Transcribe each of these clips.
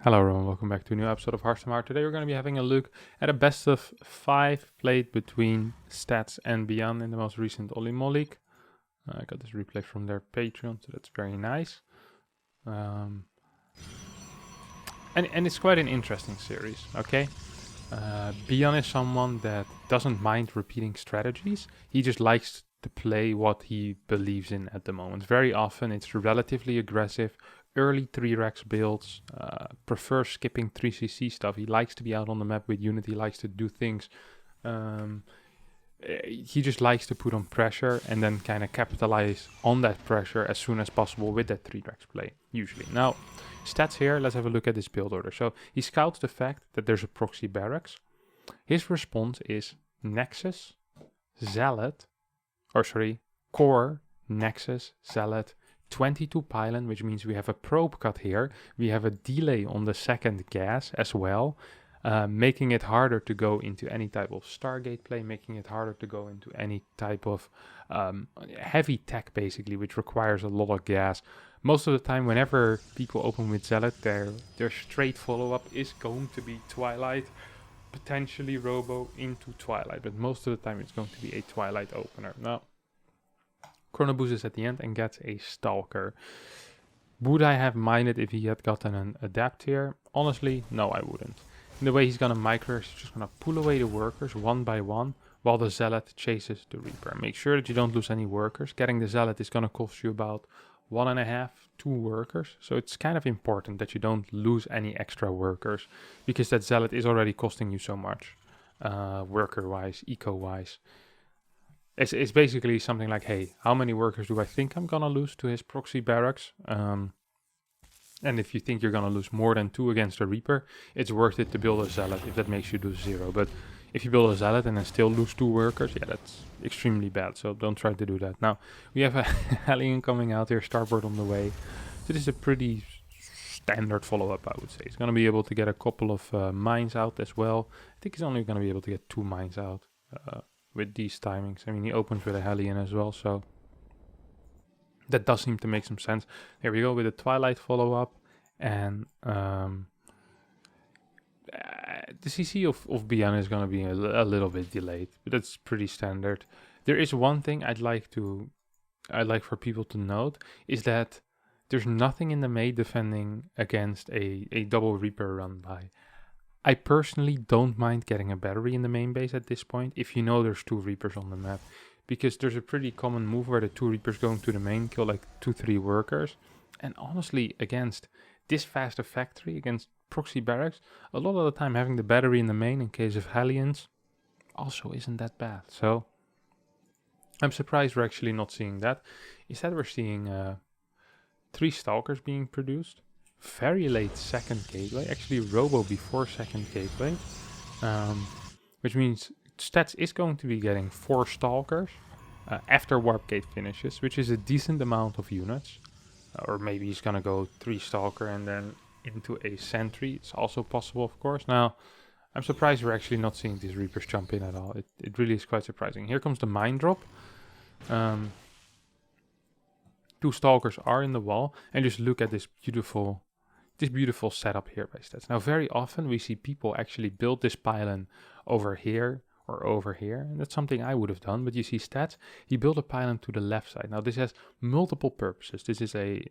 Hello everyone, welcome back to a new episode of Harstem. Today we're going to be having a look at a best of 5 played between Stats and Beyond in the most recent Olimo League. I got this replay from their Patreon, so that's very nice. And it's quite an interesting series, okay? Beyond is someone that doesn't mind repeating strategies. He just likes to play what he believes in at the moment. Very often it's relatively aggressive, early 3-Rex builds, prefers skipping 3cc stuff. He likes to be out on the map with Unity, likes to do things. He just likes to put on pressure and then kind of capitalize on that pressure as soon as possible with that 3-Rex play, usually. Now, stats here, let's have a look at this build order. So he scouts the fact that there's a proxy barracks. His response is Nexus, Zealot, Core, Nexus, Zealot, 22 pylon, which means we have a probe cut here. We have a delay on the second gas as well, making it harder to go into any type of Stargate play, making it harder to go into any type of heavy tech, basically, which requires a lot of gas. Most of the time, whenever people open with Zealot, their straight follow-up is going to be Twilight, potentially Robo into Twilight, but most of the time it's going to be a Twilight opener. Now, Chrono Boost is at the end and gets a Stalker. Would I have minded if he had gotten an Adapt here? Honestly, no, I wouldn't. In the way he's gonna micro, he's just gonna pull away the workers one by one while the Zealot chases the Reaper. Make sure that you don't lose any workers. Getting the Zealot is gonna cost you about 1.5, 2 workers. So it's kind of important that you don't lose any extra workers, because that Zealot is already costing you so much, worker-wise, eco-wise. It's basically something like, hey, how many workers do I think I'm gonna lose to his proxy barracks? And if you think you're gonna lose more than 2 against a Reaper, it's worth it to build a Zealot if that makes you lose 0. But if you build a Zealot and then still lose 2 workers, yeah, that's extremely bad. So don't try to do that. Now, we have a Hellion coming out here, Starboard on the way. So this is a pretty standard follow-up, I would say. He's gonna be able to get a couple of mines out as well. I think he's only gonna be able to get 2 mines out. With these timings. I mean, he opens with a Hellion as well, so that does seem to make some sense. Here we go with the Twilight follow-up, and the CC of Beyond is going to be a little bit delayed, but that's pretty standard. There is one thing I'd like for people to note, is that there's nothing in the May defending against a double Reaper run by. I personally don't mind getting a battery in the main base at this point, if you know there's 2 Reapers on the map. Because there's a pretty common move where the 2 Reapers going to the main kill like 2-3 workers. And honestly, against this fast factory, against proxy barracks, a lot of the time having the battery in the main in case of Hellions also isn't that bad. So I'm surprised we're actually not seeing that. Instead we're seeing 3 Stalkers being produced. Very late second gateway, actually Robo before second gateway, which means Stats is going to be getting 4 Stalkers after Warp Gate finishes, which is a decent amount of units. Or maybe he's gonna go 3 Stalker and then into a Sentry. It's also possible, of course. Now, I'm surprised we're actually not seeing these Reapers jump in at all. It really is quite surprising. Here comes the mine drop. 2 Stalkers are in the wall, and just look at this beautiful setup here by Stats. Now, very often we see people actually build this pylon over here or over here, and that's something I would have done, but you see Stats, he built a pylon to the left side. Now, this has multiple purposes. This is a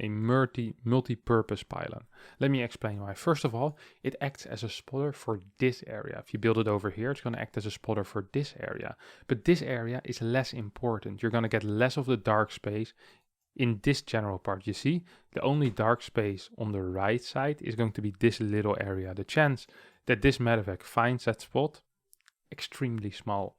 multi-purpose pylon. Let me explain why. First of all, it acts as a spoiler for this area. If you build it over here, it's going to act as a spoiler for this area. But this area is less important. You're going to get less of the dark space in this general part. You see, the only dark space on the right side is going to be this little area. The chance that this medevac finds that spot, extremely small.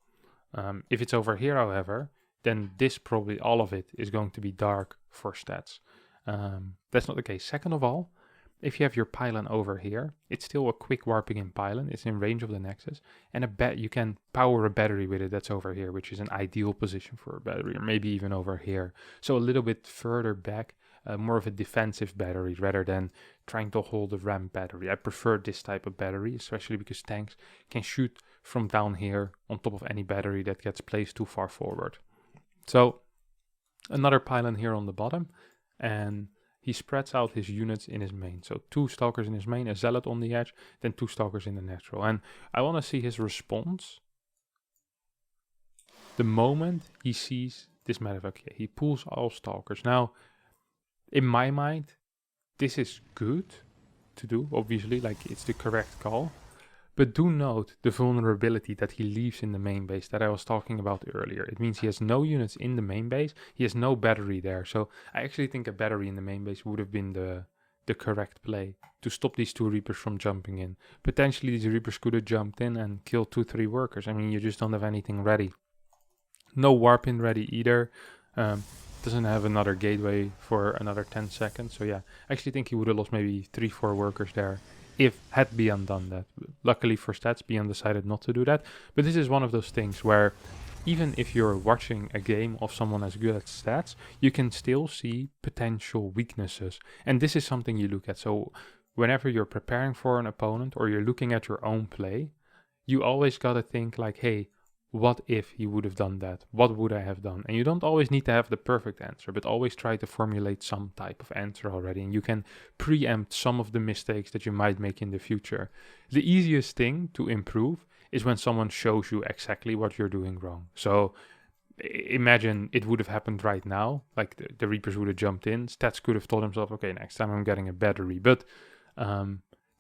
If it's over here, however, then this probably all of it is going to be dark for Stats. That's not the case. Second of all, if you have your pylon over here, it's still a quick warping in pylon. It's in range of the Nexus, and you can power a battery with it that's over here, which is an ideal position for a battery, or maybe even over here. So a little bit further back, more of a defensive battery rather than trying to hold a ramp battery. I prefer this type of battery, especially because tanks can shoot from down here on top of any battery that gets placed too far forward. So another pylon here on the bottom, and he spreads out his units in his main. So 2 stalkers in his main, a zealot on the edge, then 2 stalkers in the natural. And I want to see his response the moment he sees this medevac. Okay, he pulls all stalkers. Now, in my mind, this is good to do, obviously, like it's the correct call. But do note the vulnerability that he leaves in the main base that I was talking about earlier. It means he has no units in the main base. He has no battery there. So I actually think a battery in the main base would have been the correct play to stop these 2 Reapers from jumping in. Potentially these Reapers could have jumped in and killed 2-3 workers. I mean, you just don't have anything ready. No warp in ready either. Doesn't have another gateway for another 10 seconds. So yeah, I actually think he would have lost maybe 3-4 workers there if had Beyond done that. Luckily for stats, Beyond decided not to do that. But this is one of those things where even if you're watching a game of someone as good at stats, you can still see potential weaknesses. And this is something you look at. So whenever you're preparing for an opponent or you're looking at your own play, you always gotta think like, hey, what if he would have done that? What would I have done? And you don't always need to have the perfect answer, but always try to formulate some type of answer already. And you can preempt some of the mistakes that you might make in the future. The easiest thing to improve is when someone shows you exactly what you're doing wrong. So imagine it would have happened right now. Like the Reapers would have jumped in. Stats could have told himself, okay, next time I'm getting a battery. But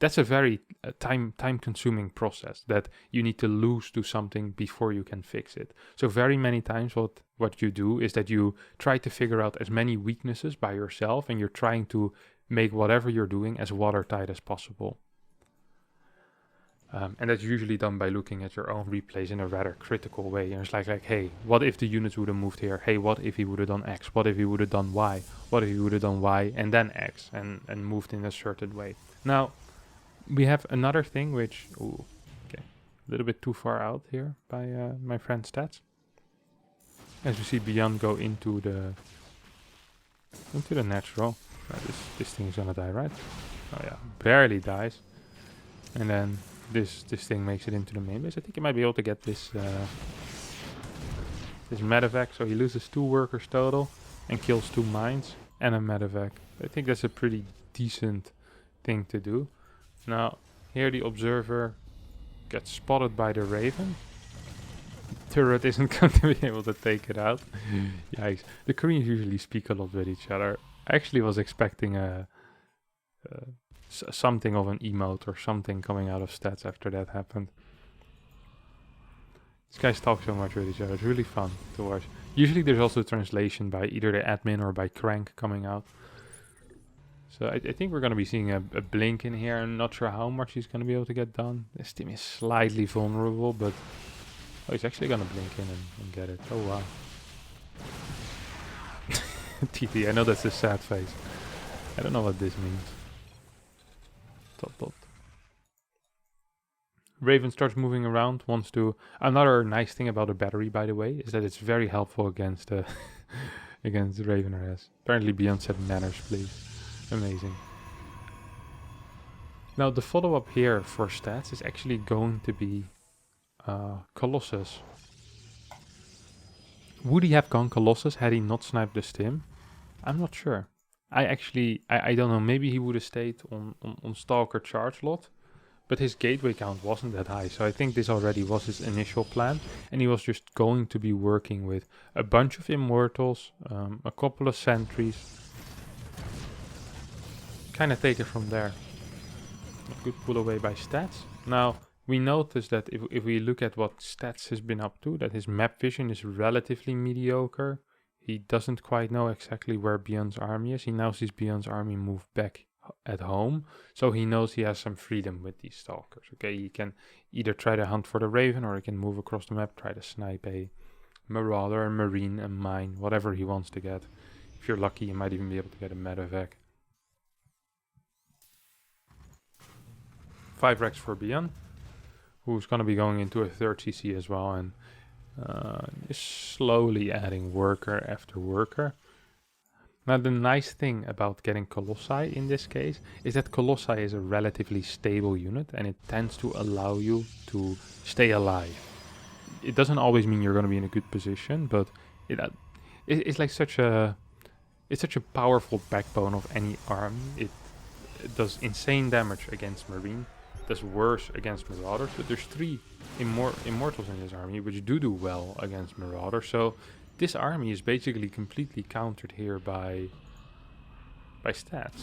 that's a very time-consuming process that you need to lose to something before you can fix it. So very many times what you do is that you try to figure out as many weaknesses by yourself, and you're trying to make whatever you're doing as watertight as possible. And that's usually done by looking at your own replays in a rather critical way. And it's like, hey, what if the units would have moved here? Hey, what if he would have done X? What if he would have done Y? What if he would have done Y and then X and moved in a certain way? Now, we have another thing which, okay, a little bit too far out here by my friend Stats. As you see Beyond go into the natural. This thing is gonna die, right? Oh yeah, barely dies. And then this thing makes it into the main base. I think he might be able to get this medevac. So he loses 2 workers total and kills 2 mines and a medevac. I think that's a pretty decent thing to do. Now, here the observer gets spotted by the Raven. Turret isn't going to be able to take it out. Yikes. The Koreans usually speak a lot with each other. I actually was expecting something of an emote or something coming out of stats after that happened. These guys talk so much with each other. It's really fun to watch. Usually there's also translation by either the admin or by Crank coming out. So I think we're going to be seeing a blink in here. I'm not sure how much he's going to be able to get done. This team is slightly vulnerable, but he's actually going to blink in and get it. Oh, wow. TT, I know that's a sad face. I don't know what this means. Dot. Raven starts moving around, wants to... Another nice thing about a battery, by the way, is that it's very helpful against against Raven RS. Apparently Beyond said manners, please. Amazing. Now the follow-up here for stats is actually going to be Colossus. Would he have gone Colossus had he not sniped the stim? I'm not sure. I don't know. Maybe he would have stayed on Stalker charge lot, but his gateway count wasn't that high. So I think this already was his initial plan, and he was just going to be working with a bunch of immortals, a couple of sentries. Kind of take it from there. A good pull away by stats. Now we notice that if we look at what stats has been up to, that his map vision is relatively mediocre. He doesn't quite know exactly where Beyond's army is. He now sees Beyond's army move back at home, so he knows he has some freedom with these stalkers. Okay, he can either try to hunt for the Raven, or he can move across the map, try to snipe a Marauder, a Marine, a Mine, whatever he wants to get. If you're lucky, you might even be able to get a medevac. 5 racks for Beyond, who's going to be going into a 3rd CC as well, and is slowly adding worker after worker. Now the nice thing about getting Colossi in this case is that Colossi is a relatively stable unit, and it tends to allow you to stay alive. It doesn't always mean you're going to be in a good position, but it's like such a It's such a powerful backbone of any army. It does insane damage against Marine, does worse against Marauders, but there's 3 Immortals in this army which do well against Marauders, so this army is basically completely countered here by stats.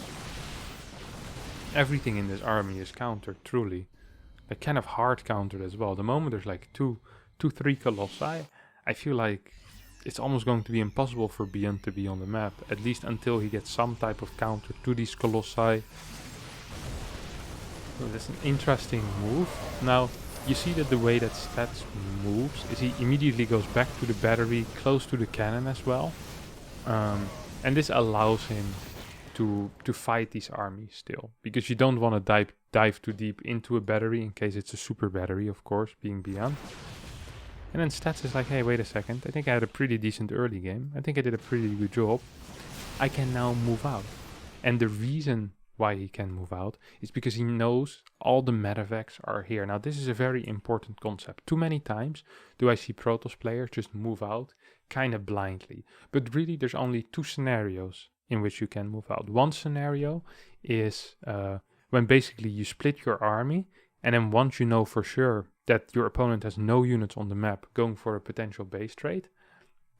Everything in this army is countered, truly. Like, kind of hard countered as well. The moment there's like 3 Colossi, I feel like it's almost going to be impossible for Beyond to be on the map, at least until he gets some type of counter to these Colossi. So that's an interesting move. Now, you see that the way that Stats moves is he immediately goes back to the battery, close to the cannon as well. And this allows him to fight these armies still, because you don't want to dive too deep into a battery in case it's a super battery, of course, being Beyond. And then Stats is like, hey, wait a second, I think I had a pretty decent early game. I think I did a pretty good job. I can now move out. And the reason why he can move out is because he knows all the medevacs are here. Now, this is a very important concept. Too many times do I see Protoss players just move out kind of blindly. But really, there's only 2 scenarios in which you can move out. One scenario is when basically you split your army, and then once you know for sure that your opponent has no units on the map going for a potential base trade,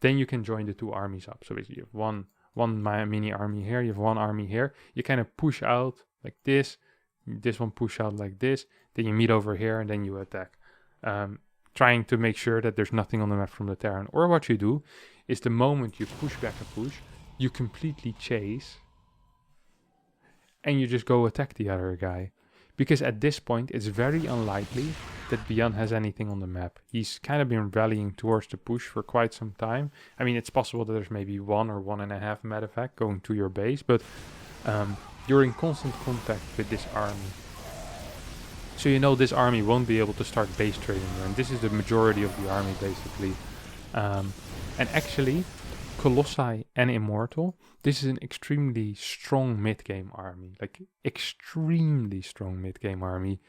then you can join the 2 armies up. So basically you have one mini army here, you have 1 army here, you kind of push out like this one push out like this, then you meet over here and then you attack. Trying to make sure that there's nothing on the map from the Terran. Or what you do is the moment you push back a push, you completely chase and you just go attack the other guy. Because at this point, it's very unlikely that Beyond has anything on the map. He's kind of been rallying towards the push for quite some time. I mean, it's possible that there's maybe 1 or 1.5 medevac going to your base, but you're in constant contact with this army. So you know this army won't be able to start base trading you, and this is the majority of the army, basically. And actually, Colossi and Immortal, this is an extremely strong mid-game army. Like, extremely strong mid-game army.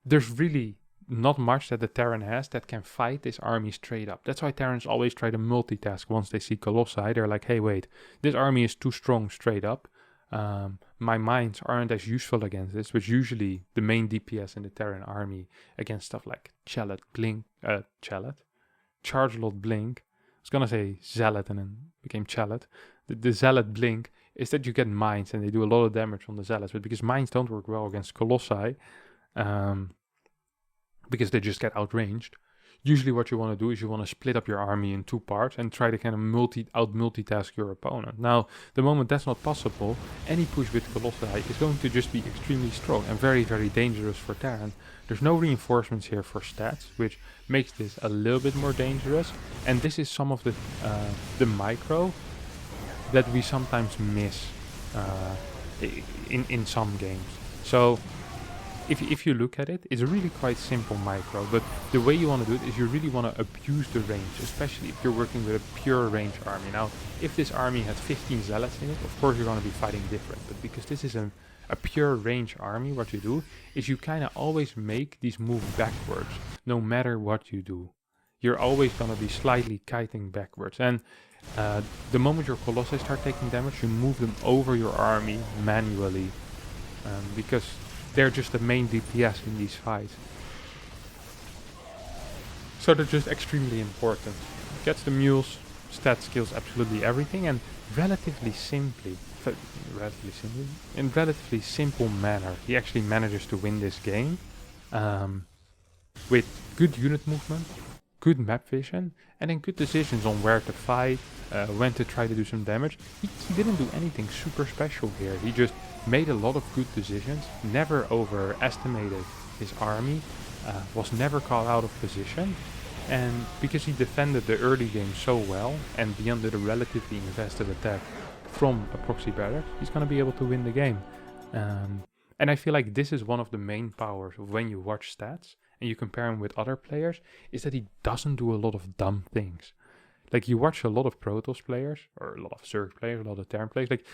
There's really not much that the Terran has that can fight this army straight up. That's why Terrans always try to multitask once they see Colossi. They're like, hey, wait, this army is too strong straight up. My mines aren't as useful against this, which usually the main DPS in the Terran army against stuff like Chargelot Blink. I was gonna say Zealot and then became Chalet. The Zealot Blink is that you get mines and they do a lot of damage on the Zealots, but because mines don't work well against Colossi, because they just get outranged, usually what you want to do is you want to split up your army in 2 parts and try to kind of multitask your opponent. Now, the moment that's not possible, any push with Colossi is going to just be extremely strong and very, very dangerous for Terran. There's no reinforcements here for Stats, which makes this a little bit more dangerous. And this is some of the micro that we sometimes miss in some games. So if you look at it, it's a really quite simple micro, but the way you want to do it is you really want to abuse the range, especially if you're working with a pure range army. Now, if this army has 15 zealots in it, of course you're going to be fighting different, but because this is a pure range army, what you do is you kind of always make these move backwards, no matter what you do. You're always going to be slightly kiting backwards, and the moment your Colossi start taking damage, you move them over your army manually, because they're just the main DPS in these fights. So they're just extremely important. Gets the mules, stat skills, absolutely everything, and relatively simply, in relatively simple manner, he actually manages to win this game with good unit movement, good map vision, and then good decisions on where to fight, when to try to do some damage. He didn't do anything super special here. He just made a lot of good decisions, never overestimated his army, was never caught out of position, and because he defended the early game so well and Beyond did a relatively invested attack from a proxy barrack, he's going to be able to win the game. And I feel like this is one of the main powers of when you watch Stats and you compare him with other players, is that he doesn't do a lot of dumb things. Like, you watch a lot of Protoss players, or a lot of Zerg players, a lot of Terran players, like,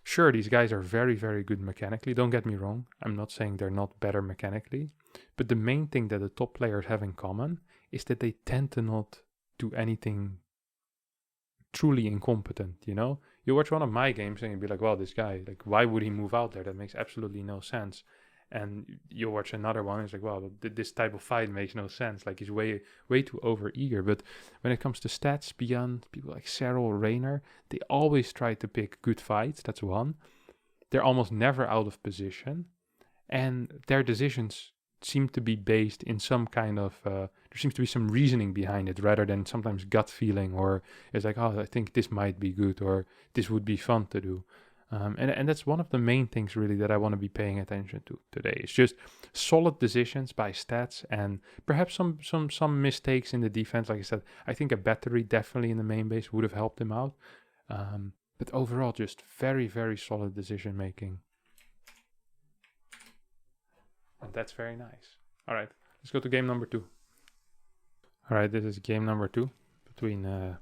sure, these guys are very, very good mechanically, don't get me wrong, I'm not saying they're not better mechanically, but the main thing that the top players have in common is that they tend to not do anything truly incompetent, you know? You watch one of my games and you'd be like, well, this guy, like, why would he move out there? That makes absolutely no sense. And you watch another one, it's like, well, this type of fight makes no sense. Like, he's way too over-eager. But when it comes to stats, beyond people like Cyril, Rayner, they always try to pick good fights. That's one. They're almost never out of position. And their decisions seem to be based in some kind of, there seems to be some reasoning behind it rather than sometimes gut feeling, or it's like, oh, I think this might be good, or this would be fun to do. And that's one of the main things really that I want to be paying attention to today. It's just solid decisions by stats and perhaps some mistakes in the defense. Like I said, I think a battery definitely in the main base would have helped him out. But overall, just very, very solid decision making. And that's very nice. All right, let's go to game number 2. All right, this is game number 2 between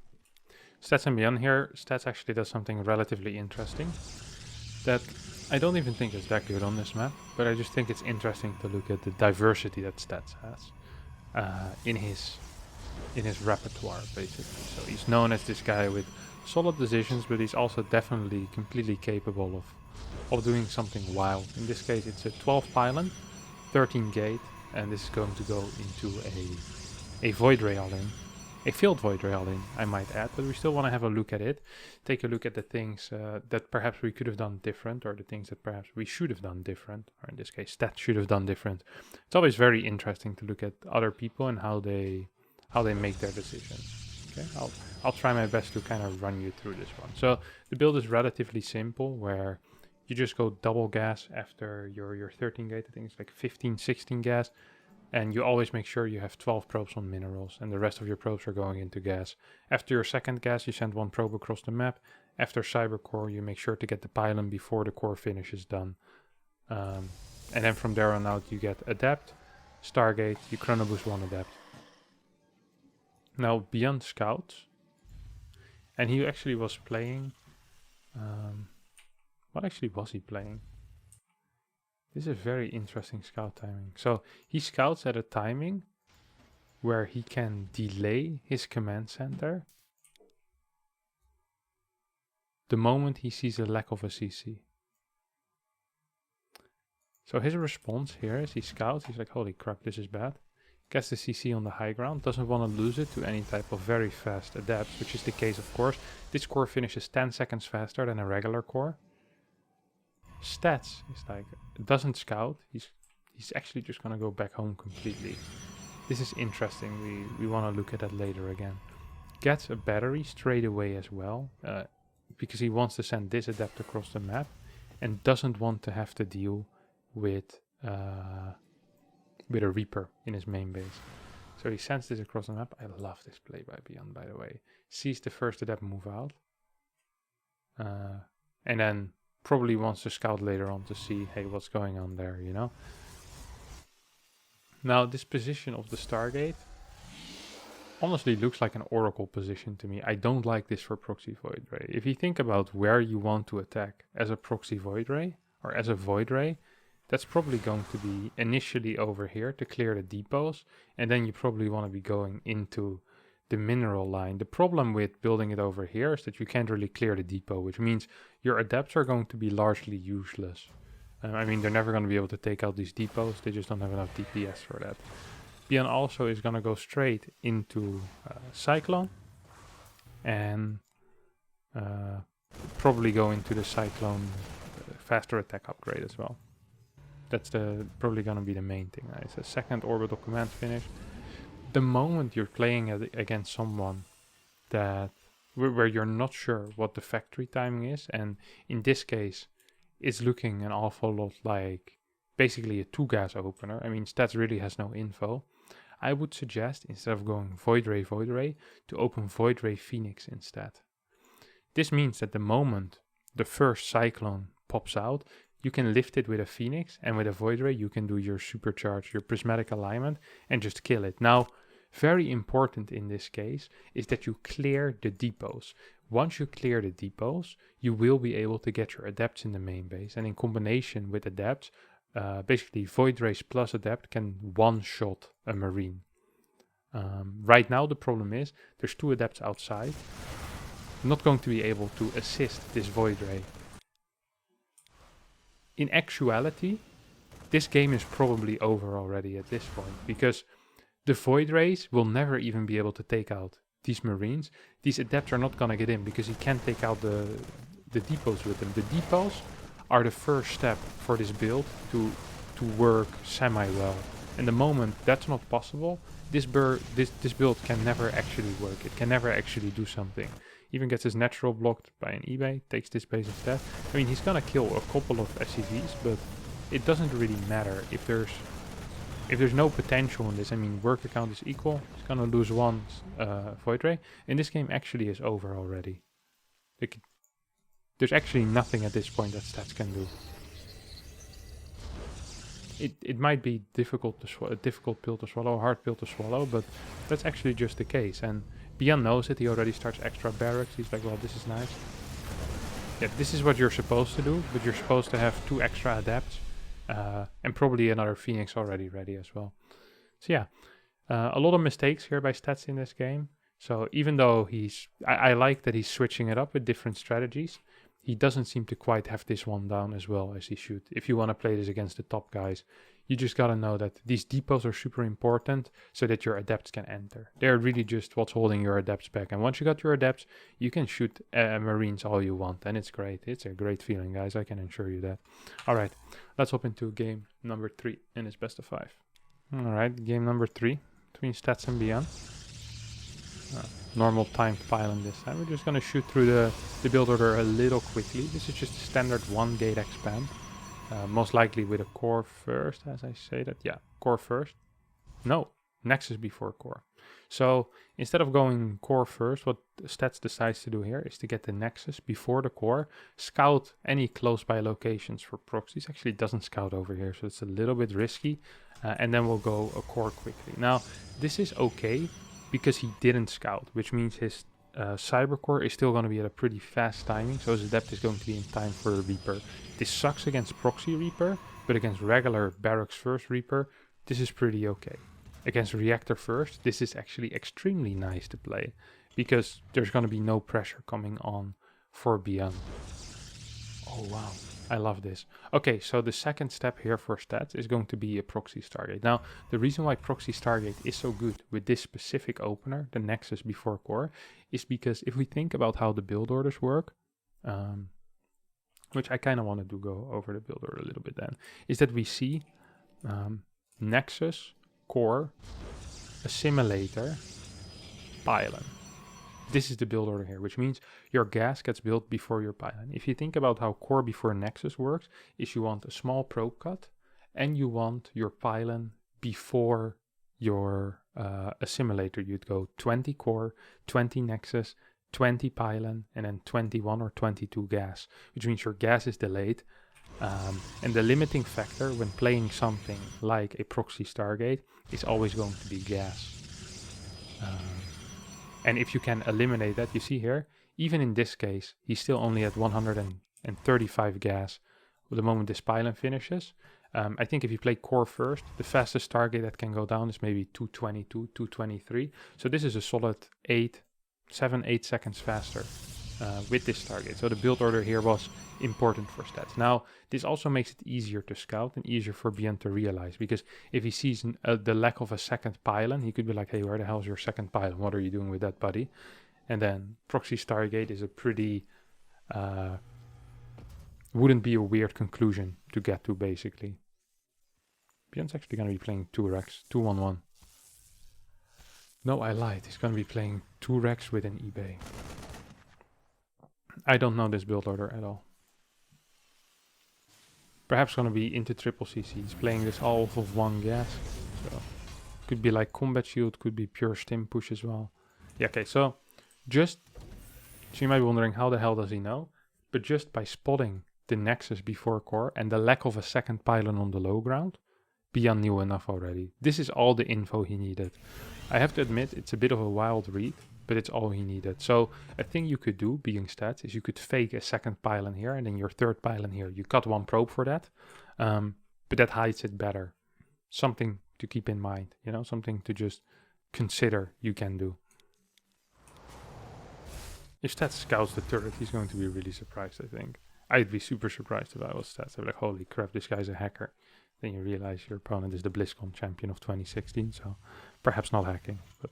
Stats and Beyond. Here, Stats actually does something relatively interesting that I don't even think is that good on this map, but I just think it's interesting to look at the diversity that Stats has in his repertoire, basically. So he's known as this guy with solid decisions, but he's also definitely completely capable of doing something wild. In this case, it's a 12 pylon, 13 gate, and this is going to go into a Void Ray all-in. A failed Void Ray all-in, I might add, but we still want to have a look at it. Take a look at the things that perhaps we could have done different, or the things that perhaps we should have done different, or in this case, Stats should have done different. It's always very interesting to look at other people and how they make their decisions. Okay, I'll try my best to kind of run you through this one. So the build is relatively simple, where you just go double gas after your 13 gate. I think it's like 15, 16 gas. And you always make sure you have 12 probes on minerals, and the rest of your probes are going into gas. After your second gas, you send one probe across the map. After Cyber Core, you make sure to get the pylon before the core finish is done. And then from there on out, you get Adept, Stargate, you chrono boost one Adept. Now, beyond Scouts, and he actually was playing... what actually was he playing? This is very interesting scout timing. So he scouts at a timing where he can delay his command center the moment he sees a lack of a CC. So his response here is he scouts, he's like, holy crap, this is bad. Gets the CC on the high ground, doesn't want to lose it to any type of very fast adepts, which is the case of course. This core finishes 10 seconds faster than a regular core. Stats is like, doesn't scout, he's actually just gonna go back home completely. This is interesting, we want to look at that later again. Gets a battery straight away as well, because he wants to send this adept across the map and doesn't want to have to deal with a Reaper in his main base. So he sends this across the map. I love this play by Beyond, by the way. Sees the first adept move out, and then probably wants to scout later on to see, hey, what's going on there, you know? Now, this position of the Stargate honestly looks like an Oracle position to me. I don't like this for Proxy Void Ray. If you think about where you want to attack as a Proxy Void Ray, or as a Void Ray, that's probably going to be initially over here to clear the depots, and then you probably want to be going into the mineral line. The problem with building it over here is that you can't really clear the depot, which means your adepts are going to be largely useless. I mean, they're never going to be able to take out these depots, they just don't have enough DPS for that. Beyond also is going to go straight into Cyclone, and probably go into the Cyclone faster attack upgrade as well. That's probably going to be the main thing. Right? It's a second orbital command finish. The moment you're playing against someone that where you're not sure what the factory timing is, and in this case it's looking an awful lot like basically a 2-gas opener. I mean, Stats really has no info. I would suggest, instead of going Void Ray, to open Void Ray Phoenix instead. This means that the moment the first Cyclone pops out, you can lift it with a Phoenix, and with a Void Ray you can do your supercharge, your prismatic alignment, and just kill it. Now, very important in this case is that you clear the depots. Once you clear the depots, you will be able to get your adepts in the main base, and in combination with adepts, basically Void Rays plus adept can one-shot a marine. Right now the problem is there's 2 adepts outside, not going to be able to assist this Void Ray. In actuality, this game is probably over already at this point, because the Void Rays will never even be able to take out these Marines. These Adepts are not gonna get in, because he can't take out the depots with them. The depots are the first step for this build to work semi-well. And the moment that's not possible, this build can never actually work. It can never actually do something. Even gets his natural blocked by an eBay, takes this base instead. I mean, he's gonna kill a couple of SCVs, but it doesn't really matter if there's no potential in this. I mean, worker count is equal. He's gonna lose one Void Ray, and this game actually is over already. There's actually nothing at this point that stats can do. It might be difficult to a difficult pill to swallow, a hard pill to swallow, but that's actually just the case. And Beyond knows it. He already starts extra barracks. He's like, well, this is nice. Yeah, this is what you're supposed to do, but you're supposed to have 2 extra adepts and probably another Phoenix already ready as well. So yeah, a lot of mistakes here by Stats in this game. So even though I like that he's switching it up with different strategies, he doesn't seem to quite have this one down as well as he should. If you want to play this against the top guys, you just gotta know that these depots are super important so that your adepts can enter. They're really just what's holding your adepts back. And once you got your adepts, you can shoot Marines all you want. And it's great. It's a great feeling, guys. I can assure you that. All right, let's hop into game number 3 in this best of 5. All right, game number 3 between Stats and Beyond. Normal timed pylon this time. We're just going to shoot through the build order a little quickly. This is just a standard 1 gate expand. Most likely with a core first, as I say that. Yeah, core first. No, Nexus before core. So instead of going core first, what Stats decides to do here is to get the Nexus before the core, scout any close by locations for proxies. Actually, it doesn't scout over here, so it's a little bit risky. And then we'll go a core quickly. Now, this is okay because he didn't scout, which means his Cybercore is still going to be at a pretty fast timing, so his Adept is going to be in time for a Reaper. This sucks against Proxy Reaper, but against regular Barracks First Reaper, this is pretty okay. Against Reactor First, this is actually extremely nice to play, because there's going to be no pressure coming on for Beyond. Oh wow, I love this. Okay, so the second step here for Stats is going to be a Proxy Stargate. Now, the reason why Proxy Stargate is so good with this specific opener, the Nexus before core, is because if we think about how the build orders work, which I kind of want to go over the build order a little bit then, is that we see Nexus, core, assimilator, pylon. This is the build order here, which means your gas gets built before your pylon. If you think about how core before Nexus works, is you want a small probe cut and you want your pylon before your assimilator. You'd go 20 core, 20 Nexus, 20 pylon, and then 21 or 22 gas, which means your gas is delayed. And the limiting factor when playing something like a Proxy Stargate is always going to be gas. And if you can eliminate that, you see here, even in this case, he's still only at 135 gas the moment this pylon finishes. I think if you play core first, the fastest target that can go down is maybe 222, 223. So this is a solid 7-8 seconds faster with this target. So the build order here was important for Stats. Now, this also makes it easier to scout and easier for Beyond to realize, because if he sees the lack of a second pylon, he could be like, hey, where the hell is your second pylon? What are you doing with that, buddy? And then Proxy Stargate is a pretty... wouldn't be a weird conclusion to get to, basically. Beyond's actually going to be playing 2 Rex, 2-1-1. No, I lied. He's going to be playing 2 Rex with an eBay. I don't know this build order at all. Perhaps going to be into triple CC. He's playing this all off of 1 gas. So could be like combat shield, could be pure stim push as well. Yeah, okay, so you might be wondering, how the hell does he know? But just by spotting the Nexus before core and the lack of a second pylon on the low ground, Beyond knew enough already. This is all the info he needed. I have to admit, it's a bit of a wild read, but it's all he needed. So a thing you could do, being Stats, is you could fake a second pylon here and then your third pylon here. You cut 1 probe for that, but that hides it better. Something to keep in mind, you know, something to just consider you can do. If Stats scouts the turret, he's going to be really surprised, I think. I'd be super surprised if I was Stats. I'd be like, holy crap, this guy's a hacker. Then you realize your opponent is the BlizzCon champion of 2016, so perhaps not hacking, but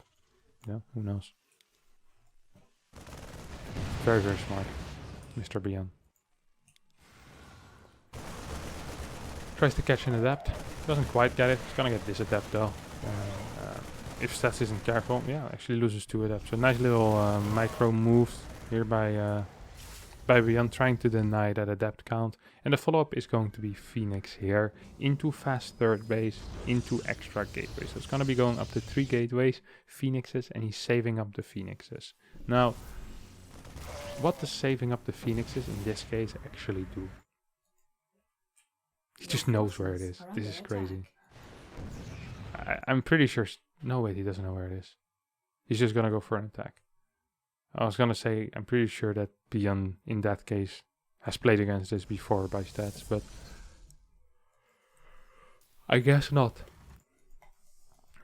yeah, who knows. Very, very smart, Mr. Beyond. Tries to catch an Adept. Doesn't quite get it. He's gonna get this Adept though. If Stats isn't careful, yeah, actually loses 2 Adepts. So nice little micro moves here by Beyond, trying to deny that Adept count. And the follow-up is going to be Phoenix here into fast third base, into extra gateways. So it's gonna be going up to 3 gateways, Phoenixes, and he's saving up the Phoenixes. Now, what does saving up the Phoenixes in this case actually do? He just knows where it is. This is crazy. I'm pretty sure... No, wait, he doesn't know where it is. He's just gonna go for an attack. I was gonna say, I'm pretty sure that Beyond, in that case, has played against this before by Stats, but... I guess not.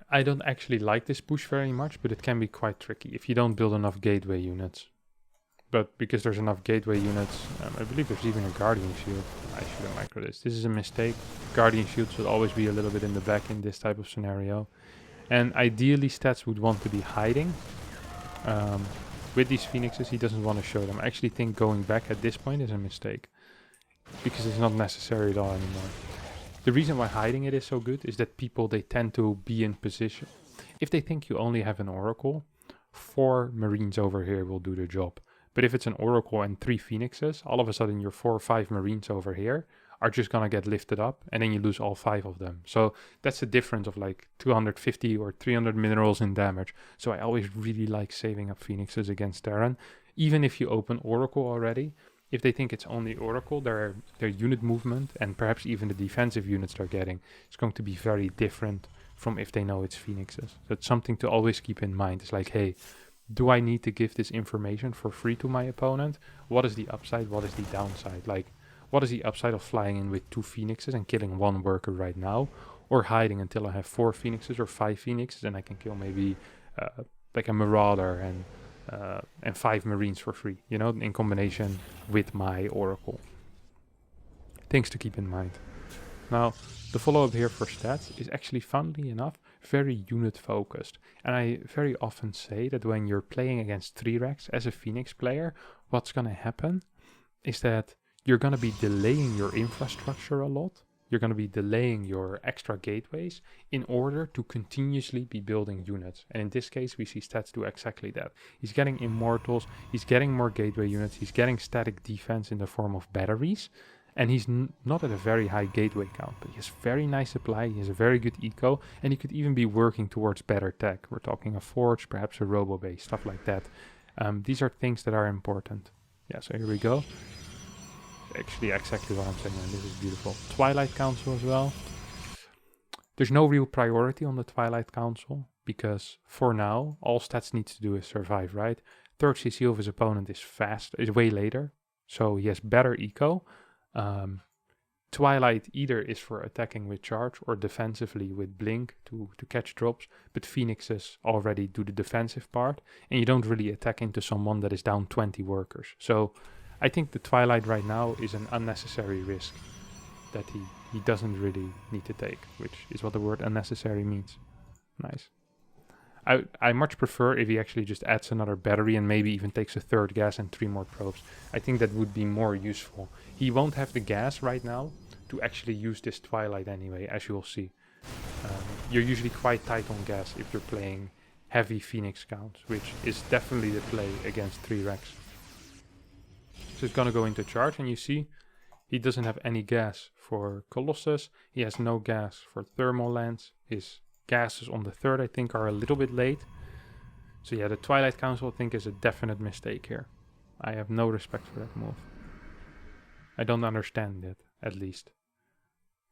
I don't actually like this push very much, but it can be quite tricky if you don't build enough gateway units. But because there's enough gateway units, I believe there's even a Guardian Shield. I should have micro this. This is a mistake. Guardian Shield should always be a little bit in the back in this type of scenario. And ideally Stats would want to be hiding. With these Phoenixes, he doesn't want to show them. I actually think going back at this point is a mistake. Because it's not necessary at all anymore. The reason why hiding it is so good is that people, they tend to be in position. If they think you only have an Oracle, 4 Marines over here will do the job. But if it's an Oracle and 3 Phoenixes, all of a sudden your 4 or 5 Marines over here are just gonna get lifted up, and then you lose all 5 of them. So that's a difference of like 250 or 300 minerals in damage. So I always really like saving up Phoenixes against Terran. Even if you open Oracle already, if they think it's only Oracle, their unit movement and perhaps even the defensive units they're getting is going to be very different from if they know it's Phoenixes. That's something to always keep in mind. It's like, hey, do I need to give this information for free to my opponent? What is the upside? What is the downside? Like, what is the upside of flying in with 2 Phoenixes and killing 1 worker right now? Or hiding until I have 4 Phoenixes or 5 Phoenixes and I can kill maybe like a Marauder and 5 Marines for free, you know, in combination with my Oracle. Things to keep in mind. Now, the follow-up here for Stats is actually, funnily enough, very unit focused. And I very often say that when you're playing against 3-Rex as a Phoenix player, what's going to happen is that you're going to be delaying your infrastructure a lot. You're going to be delaying your extra gateways in order to continuously be building units. And in this case, we see Stats do exactly that. He's getting Immortals, he's getting more gateway units, he's getting static defense in the form of batteries. And he's not at a very high gateway count, but he has very nice supply, he has a very good eco, and he could even be working towards better tech. We're talking a forge, perhaps a robo base, stuff like that. These are things that are important. Yeah, so here we go. Actually, exactly what I'm saying, and this is beautiful. Twilight Council as well. There's no real priority on the Twilight Council, because for now, all Stats needs to do is survive, right? Third CC of his opponent is way later, so he has better eco. Twilight either is for attacking with charge or defensively with blink to catch drops, but Phoenixes already do the defensive part, and you don't really attack into someone that is down 20 workers. So I think the Twilight right now is an unnecessary risk that he doesn't really need to take, which is what the word unnecessary means. Nice. I much prefer if he actually just adds another battery and maybe even takes a 3rd gas and 3 more probes. I think that would be more useful. He won't have the gas right now to actually use this Twilight anyway, as you'll see. You're usually quite tight on gas if you're playing heavy Phoenix counts, which is definitely the play against 3-Rex. So it's gonna go into charge, and you see he doesn't have any gas for Colossus. He has no gas for Thermal Lance. His gases on the 3rd, I think, are a little bit late. So yeah, the Twilight Council, I think, is a definite mistake here. I have no respect for that move. I don't understand it, at least.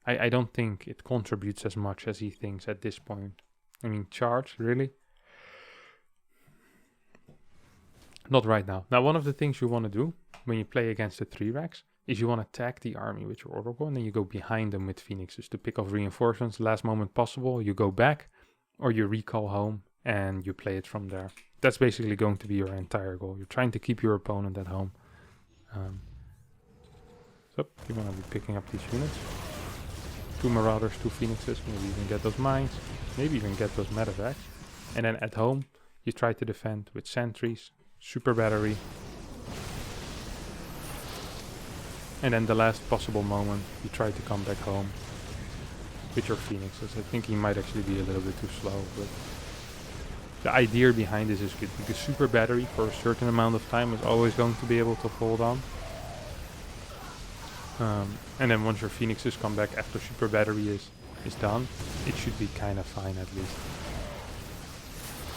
I don't think it contributes as much as he thinks at this point. I mean, charge, really? Not right now. Now, one of the things you want to do when you play against the 3-Rex is you want to tag the army with your Oracle, and then you go behind them with Phoenixes to pick off reinforcements last moment possible. You go back, or you recall home and you play it from there. That's basically going to be your entire goal. You're trying to keep your opponent at home. So you want to be picking up these units. 2 Marauders, 2 Phoenixes, maybe even get those mines, maybe even get those medevacs. And then at home, you try to defend with sentries, super battery. And then the last possible moment, you try to come back home with your Phoenixes. I think he might actually be a little bit too slow, but the idea behind this is good, because super battery for a certain amount of time is always going to be able to hold on. And then once your Phoenixes come back after super battery is done, it should be kind of fine at least.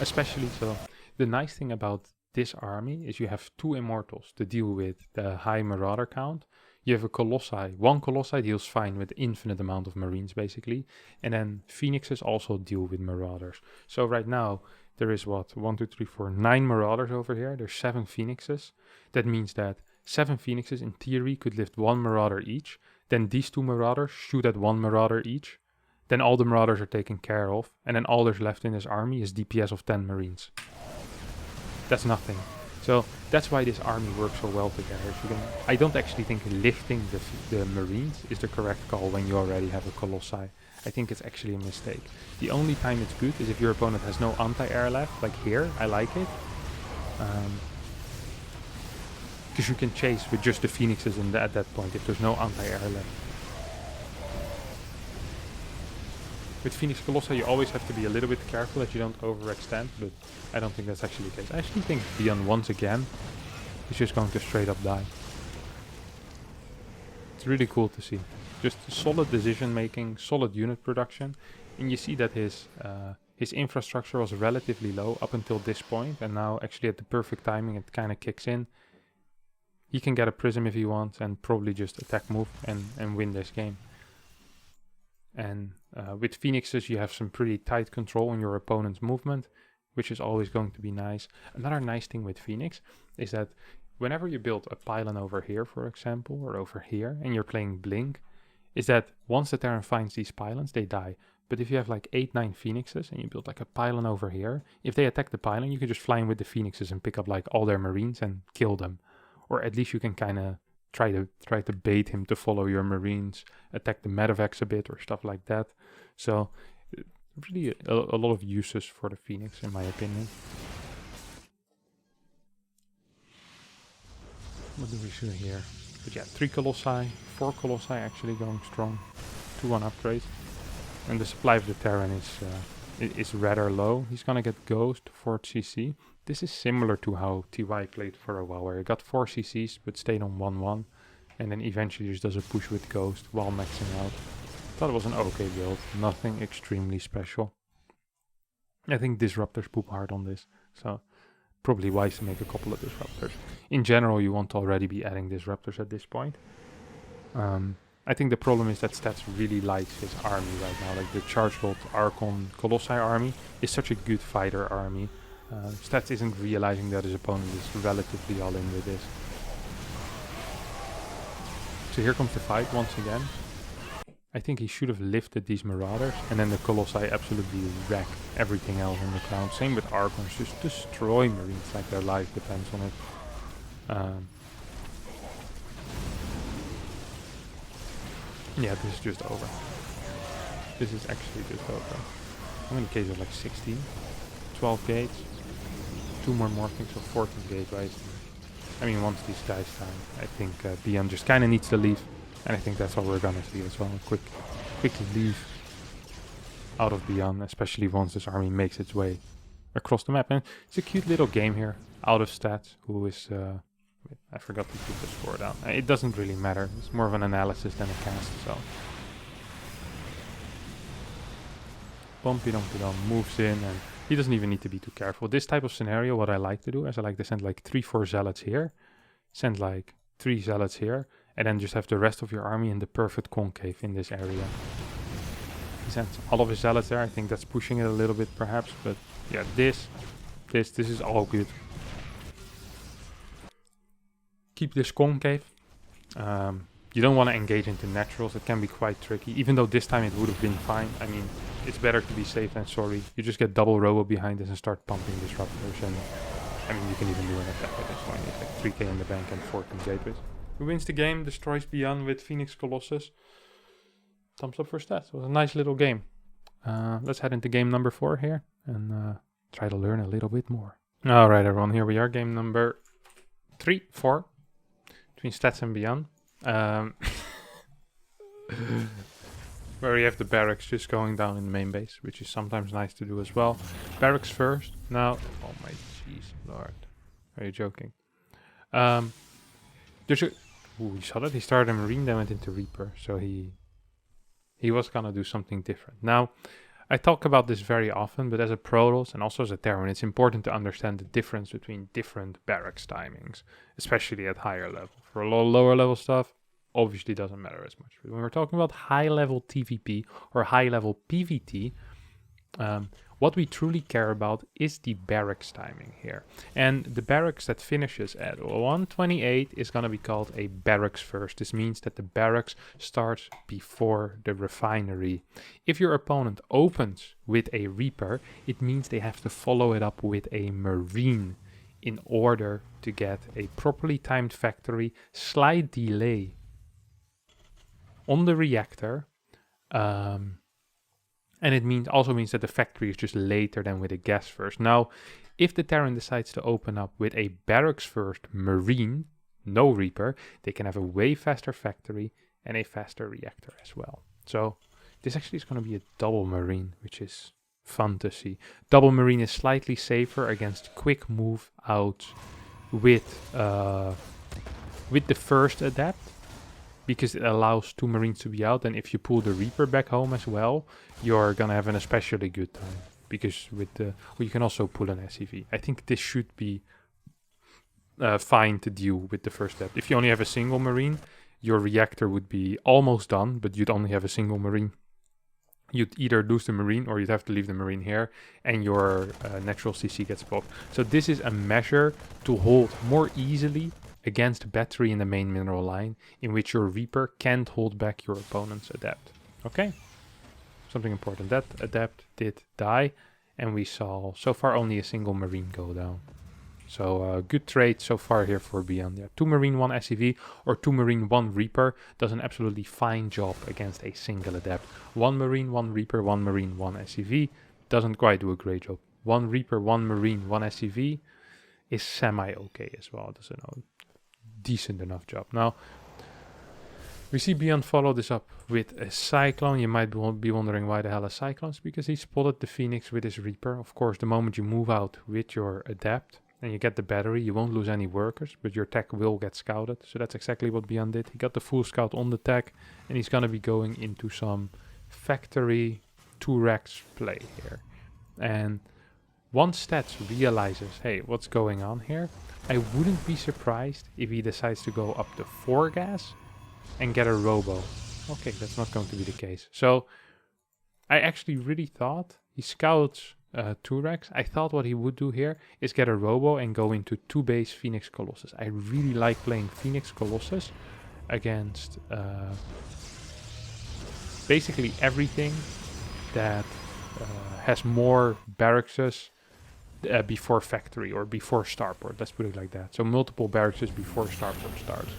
Especially so, the nice thing about this army is you have 2 Immortals to deal with the high Marauder count. You have a Colossi. 1 Colossi deals fine with infinite amount of Marines basically. And then Phoenixes also deal with Marauders. So right now there is what? 1, 2, 3, 4, 9 Marauders over here. There's 7 Phoenixes. That means that 7 Phoenixes in theory could lift 1 Marauder each. Then these 2 Marauders shoot at 1 Marauder each. Then all the Marauders are taken care of. And then all there's left in this army is DPS of 10 Marines. That's nothing. So that's why this army works so well together. So I don't actually think lifting the Marines is the correct call when you already have a Colossi. I think it's actually a mistake. The only time it's good is if your opponent has no anti-air left, like here. I like it. Because you can chase with just the Phoenixes at that point if there's no anti-air left. With Phoenix Colossi you always have to be a little bit careful that you don't overextend, but I don't think that's actually the case. I actually think Beyond once again is just going to straight up die. It's really cool to see. Just solid decision making, solid unit production, and you see that his infrastructure was relatively low up until this point, and now actually at the perfect timing it kind of kicks in. He can get a Prism if he wants and probably just attack move and win this game. And with Phoenixes you have some pretty tight control on your opponent's movement, which is always going to be nice. Another nice thing with Phoenix is that whenever you build a pylon over here, for example, or over here, and you're playing Blink, is that once the Terran finds these pylons, they die. But if you have like 8, 9 Phoenixes and you build like a pylon over here, if they attack the pylon, you can just fly in with the Phoenixes and pick up like all their Marines and kill them. Or at least you can kind of try to bait him to follow your Marines, attack the medevacs a bit or stuff like that. So really a lot of uses for the Phoenix in my opinion. What do we see here? But yeah, 3 Colossi, 4 Colossi actually going strong. 2-1 upgrade. And the supply of the Terran is rather low. He's gonna get Ghost, 4 CC. This is similar to how TY played for a while, where he got 4 CCs but stayed on 1-1. And then eventually just does a push with Ghost while maxing out. Thought it was an okay build, nothing extremely special. I think Disruptors poop hard on this, so probably wise to make a couple of Disruptors. In general, you want to already be adding Disruptors at this point. I think the problem is that Stats really likes his army right now. Like the Chargebolt Archon Colossi army is such a good fighter army. Stats isn't realizing that his opponent is relatively all in with this. So here comes the fight once again. I think he should have lifted these Marauders and then the Colossi absolutely wreck everything else on the ground. Same with Archons, just destroy Marines like their life depends on it. Yeah, this is just over. This is actually just over. How many gates are like 16? 12 gates. 2 more morphings, so 14 gates, right? I mean, once these guys die, I think BM just kind of needs to leave. And I think that's what we're gonna see as well. A quick leave out of Beyond, especially once this army makes its way across the map. And it's a cute little game here. Out of Stats, who is... I forgot to put the score down. It doesn't really matter. It's more of an analysis than a cast, so... Bumpy Dumpy Dum moves in and he doesn't even need to be too careful. This type of scenario, what I like to do is I like to send like 3-4 Zealots here. Send like 3 Zealots here. And then just have the rest of your army in the perfect concave in this area. He sends all of his Zealots there. I think that's pushing it a little bit perhaps. But yeah, this is all good. Keep this concave. You don't want to engage into naturals. It can be quite tricky. Even though this time it would have been fine. I mean, it's better to be safe than sorry. You just get double robo behind us and start pumping disruptors, and I mean, you can even do an attack at this point. It's like 3k in the bank and 14 gateways. Who wins the game, destroys Beyond with Phoenix Colossus. Thumbs up for stats. It was a nice little game. Let's head into game number 4 here and try to learn a little bit more. Alright everyone, here we are. Game number 4 between Stats and Beyond. Where we have the barracks just going down in the main base, which is sometimes nice to do as well. Barracks first. Now, oh my jeez, lord. Are you joking? There's a... Ooh, we saw that. He started a Marine, then went into Reaper. So he was gonna do something different. Now, I talk about this very often, but as a Protoss and also as a Terran, it's important to understand the difference between different barracks timings, especially at higher level. For a lot of lower level stuff, obviously doesn't matter as much. But when we're talking about high level TVP or high level PVT, what we truly care about is the barracks timing here. And the barracks that finishes at 128 is going to be called a barracks first. This means that the barracks starts before the refinery. If your opponent opens with a Reaper, it means they have to follow it up with a Marine in order to get a properly timed factory, slight delay on the reactor, and it also means that the factory is just later than with a gas first. Now, if the Terran decides to open up with a barracks first Marine, no Reaper, they can have a way faster factory and a faster reactor as well. So this actually is going to be a double Marine, which is fun to see. Double Marine is slightly safer against quick move out with the first Adept, because it allows 2 Marines to be out, and if you pull the Reaper back home as well, you're gonna have an especially good time. Because with the... Well, you can also pull an SCV. I think this should be fine to deal with the first step. If you only have a single Marine, your reactor would be almost done, but you'd only have a single Marine. You'd either lose the Marine or you'd have to leave the Marine here, and your natural CC gets blocked. So this is a measure to hold more easily against battery in the main mineral line, in which your Reaper can't hold back your opponent's Adept. Okay? Something important. That Adept did die, and we saw so far only a single Marine go down. So good trade so far here for Beyond. Yeah, 2 Marine, 1 SCV, or 2 Marine, 1 Reaper does an absolutely fine job against a single Adept. 1 Marine, 1 Reaper, 1 Marine, 1 SCV doesn't quite do a great job. 1 Reaper, 1 Marine, 1 SCV is semi-okay as well. Does a decent enough job. Now, we see Beyond follow this up with a Cyclone. You might be wondering why the hell a Cyclone is, because he spotted the Phoenix with his Reaper. Of course, the moment you move out with your Adept and you get the battery, you won't lose any workers, but your tech will get scouted. So that's exactly what Beyond did. He got the full scout on the tech, and he's going to be going into some factory 2-racks play here. And once Stats realizes, hey, what's going on here, I wouldn't be surprised if he decides to go up to 4 gas and get a robo. Okay, that's not going to be the case. So I actually really thought he scouts 2-racks. I thought what he would do here is get a robo and go into 2-base Phoenix Colossus. I really like playing Phoenix Colossus against basically everything that has more barracks before factory or before starport. Let's put it like that. So multiple barracks before starport starts.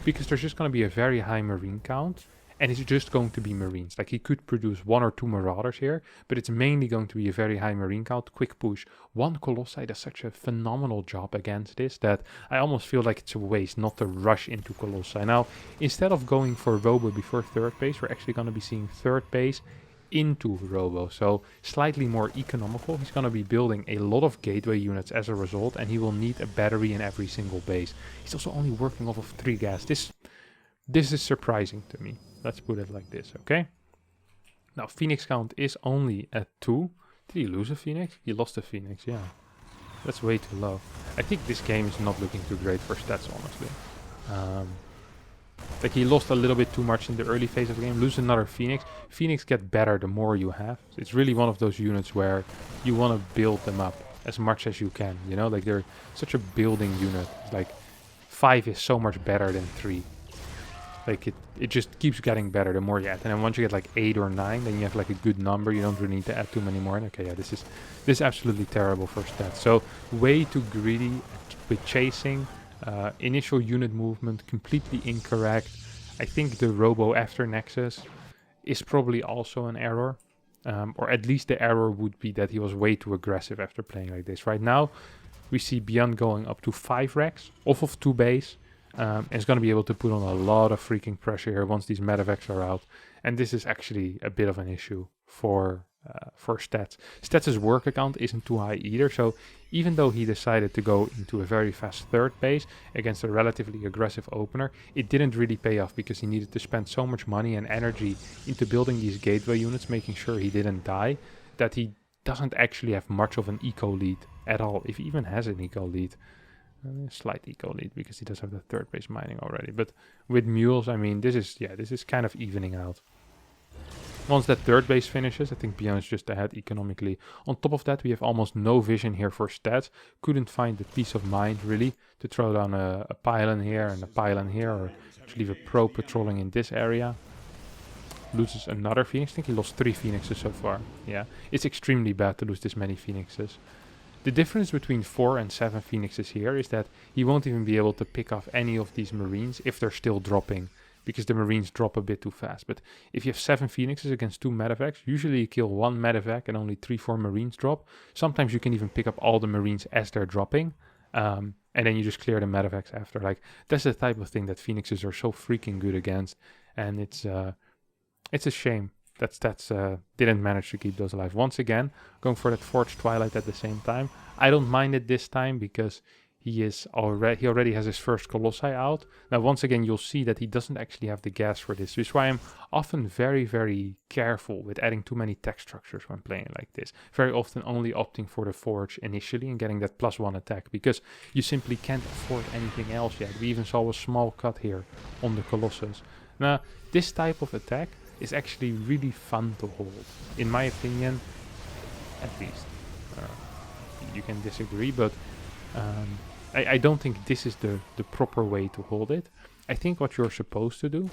Because there's just going to be a very high Marine count, and it's just going to be Marines. Like, he could produce 1 or 2 Marauders here, but it's mainly going to be a very high Marine count, quick push. 1 Colossi does such a phenomenal job against this that I almost feel like it's a waste not to rush into Colossi. Now, instead of going for Robo before 3rd base, we're actually going to be seeing 3rd base into Robo, so slightly more economical. He's going to be building a lot of gateway units as a result, and he will need a battery in every single base. He's also only working off of 3 gas. This is surprising to me. Let's put it like this, okay? Now, Phoenix count is only at 2. Did he lose a Phoenix? He lost a Phoenix, yeah. That's way too low. I think this game is not looking too great for Stats, honestly. Like, he lost a little bit too much in the early phase of the game. Lose another Phoenix. Phoenix get better the more you have. It's really one of those units where you want to build them up as much as you can, you know? Like, they're such a building unit. Like, 5 is so much better than 3. Like it just keeps getting better the more you add. And then once you get like 8 or 9, then you have like a good number. You don't really need to add too many more. And okay, yeah, this is absolutely terrible for stats. So way too greedy with chasing. Initial unit movement completely incorrect. I think the robo after Nexus is probably also an error. Or at least the error would be that he was way too aggressive after playing like this. Right now, we see Beyond going up to 5 racks off of 2 base. And it's going to be able to put on a lot of freaking pressure here once these medevacs are out. And this is actually a bit of an issue for Stats. Stats' work account isn't too high either. So even though he decided to go into a very fast third base against a relatively aggressive opener, it didn't really pay off because he needed to spend so much money and energy into building these gateway units, making sure he didn't die, that he doesn't actually have much of an eco lead at all, if he even has an eco lead. Slight eco lead because he does have the third base mining already. But with mules, I mean, this is kind of evening out. Once that third base finishes, I think Beyond is just ahead economically. On top of that, we have almost no vision here for stats. Couldn't find the peace of mind, really, to throw down a pylon here and a pylon here, or to leave a pro patrolling in this area. Loses another Phoenix. I think he lost 3 Phoenixes so far. Yeah, it's extremely bad to lose this many Phoenixes. The difference between 4 and 7 Phoenixes here is that he won't even be able to pick off any of these Marines if they're still dropping, because the Marines drop a bit too fast. But if you have 7 Phoenixes against 2 medevacs, usually you kill 1 medevac and only 3-4 Marines drop. Sometimes you can even pick up all the Marines as they're dropping, and then you just clear the medevacs after. Like, that's the type of thing that Phoenixes are so freaking good against, and it's a shame that Stats didn't manage to keep those alive. Once again, going for that Forged Twilight at the same time. I don't mind it this time because he already has his first Colossi out. Now, once again, you'll see that he doesn't actually have the gas for this, which is why I'm often very, very careful with adding too many tech structures when playing like this. Very often only opting for the Forge initially and getting that +1 attack, because you simply can't afford anything else yet. We even saw a small cut here on the Colossus. Now, this type of attack is actually really fun to hold, in my opinion, at least. You can disagree, but I don't think this is the proper way to hold it. I think what you're supposed to do,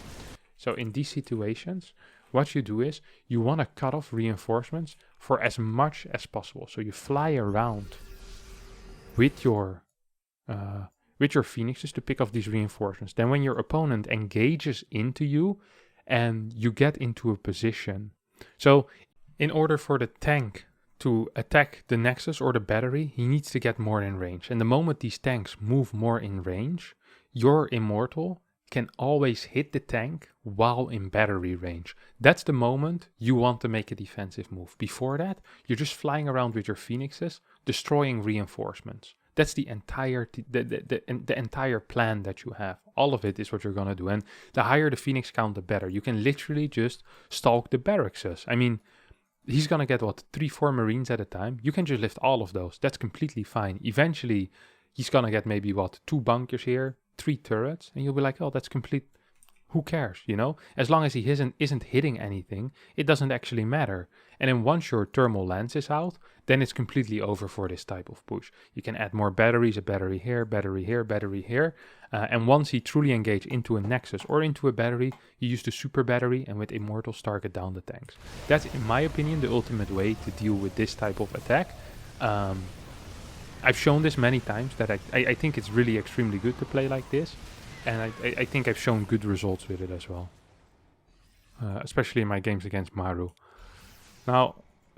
so in these situations, what you do is you want to cut off reinforcements for as much as possible. So you fly around with your Phoenixes to pick off these reinforcements. Then when your opponent engages into you, and you get into a position. So in order for the tank to attack the Nexus or the battery, he needs to get more in range. And the moment these tanks move more in range, your Immortal can always hit the tank while in battery range. That's the moment you want to make a defensive move. Before that, you're just flying around with your Phoenixes, destroying reinforcements. That's the entire the entire plan that you have. All of it is what you're gonna do. And the higher the Phoenix count, the better. You can literally just stalk the barracks. I mean, he's gonna get, what, 3-4 Marines at a time? You can just lift all of those. That's completely fine. Eventually, he's gonna get maybe, what, 2 bunkers here, 3 turrets, and you'll be like, oh, that's complete. Who cares, you know? As long as he isn't hitting anything, it doesn't actually matter. And then once your thermal lens is out, then it's completely over for this type of push. You can add more batteries, a battery here, battery here, battery here. And once he truly engages into a Nexus or into a battery, you use the super battery and with Immortals target down the tanks. That's, in my opinion, the ultimate way to deal with this type of attack. I've shown this many times that I think it's really extremely good to play like this. And I think I've shown good results with it as well. Especially in my games against Maru. Now,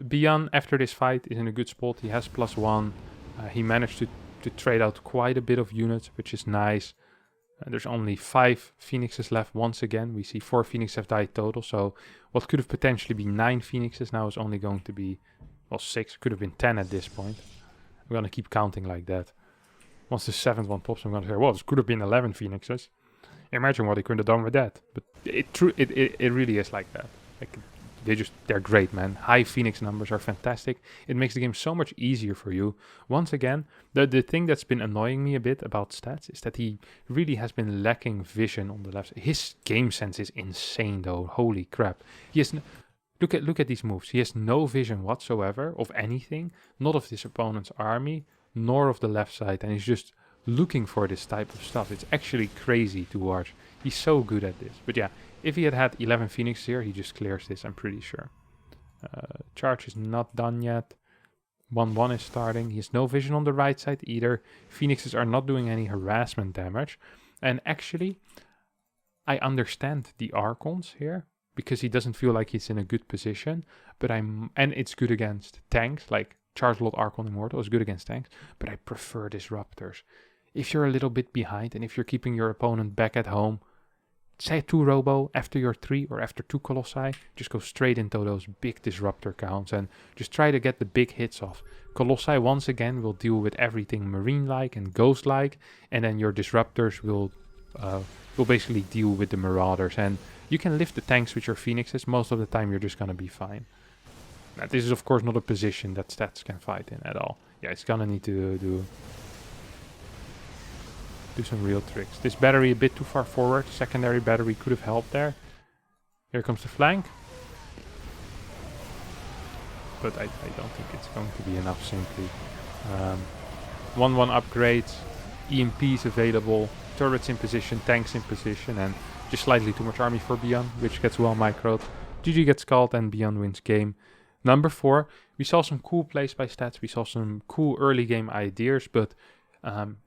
Beyond, after this fight, is in a good spot. He has +1. He managed to trade out quite a bit of units, which is nice. There's only 5 Phoenixes left once again. We see 4 Phoenixes have died total. So what could have potentially been 9 Phoenixes now is only going to be, well, 6. Could have been 10 at this point. I'm going to keep counting like that. Once the 7th one pops, I'm going to say, well, this could have been 11 Phoenixes. Imagine what he could have done with that. But it really is like that. Like, they're great, man. High Phoenix numbers are fantastic. It makes the game so much easier for you. Once again, the thing that's been annoying me a bit about Stats is that he really has been lacking vision on the left. His game sense is insane, though. Holy crap. He has... Look at these moves. He has no vision whatsoever of anything. Not of his opponent's army, nor of the left side. And he's just looking for this type of stuff. It's actually crazy to watch. He's so good at this. But yeah, if he had had 11 Phoenix here, he just clears this, I'm pretty sure. Charge is not done yet. 1-1 is starting. He has no vision on the right side either. Phoenixes are not doing any harassment damage. And actually, I understand the Archons here, because he doesn't feel like he's in a good position. And it's good against tanks, like Charge-Lot Archon Immortal is good against tanks, but I prefer Disruptors. If you're a little bit behind, and if you're keeping your opponent back at home, say 2 Robo after your 3 or after 2 Colossi, just go straight into those big Disruptor counts and just try to get the big hits off. Colossi once again will deal with everything Marine-like and Ghost-like, and then your Disruptors will basically deal with the Marauders. And you can lift the tanks with your Phoenixes. Most of the time you're just going to be fine. Now, this is of course not a position that stats can fight in at all. Yeah, it's going to need to do some real tricks. This battery a bit too far forward. Secondary battery could have helped there. Here comes the flank. But I don't think it's going to be enough simply. 1-1 upgrades. EMPs available. Turrets in position. Tanks in position. And just slightly too much army for Beyond, which gets well microed. GG gets called and Beyond wins game. Number 4. We saw some cool plays by stats. We saw some cool early game ideas, but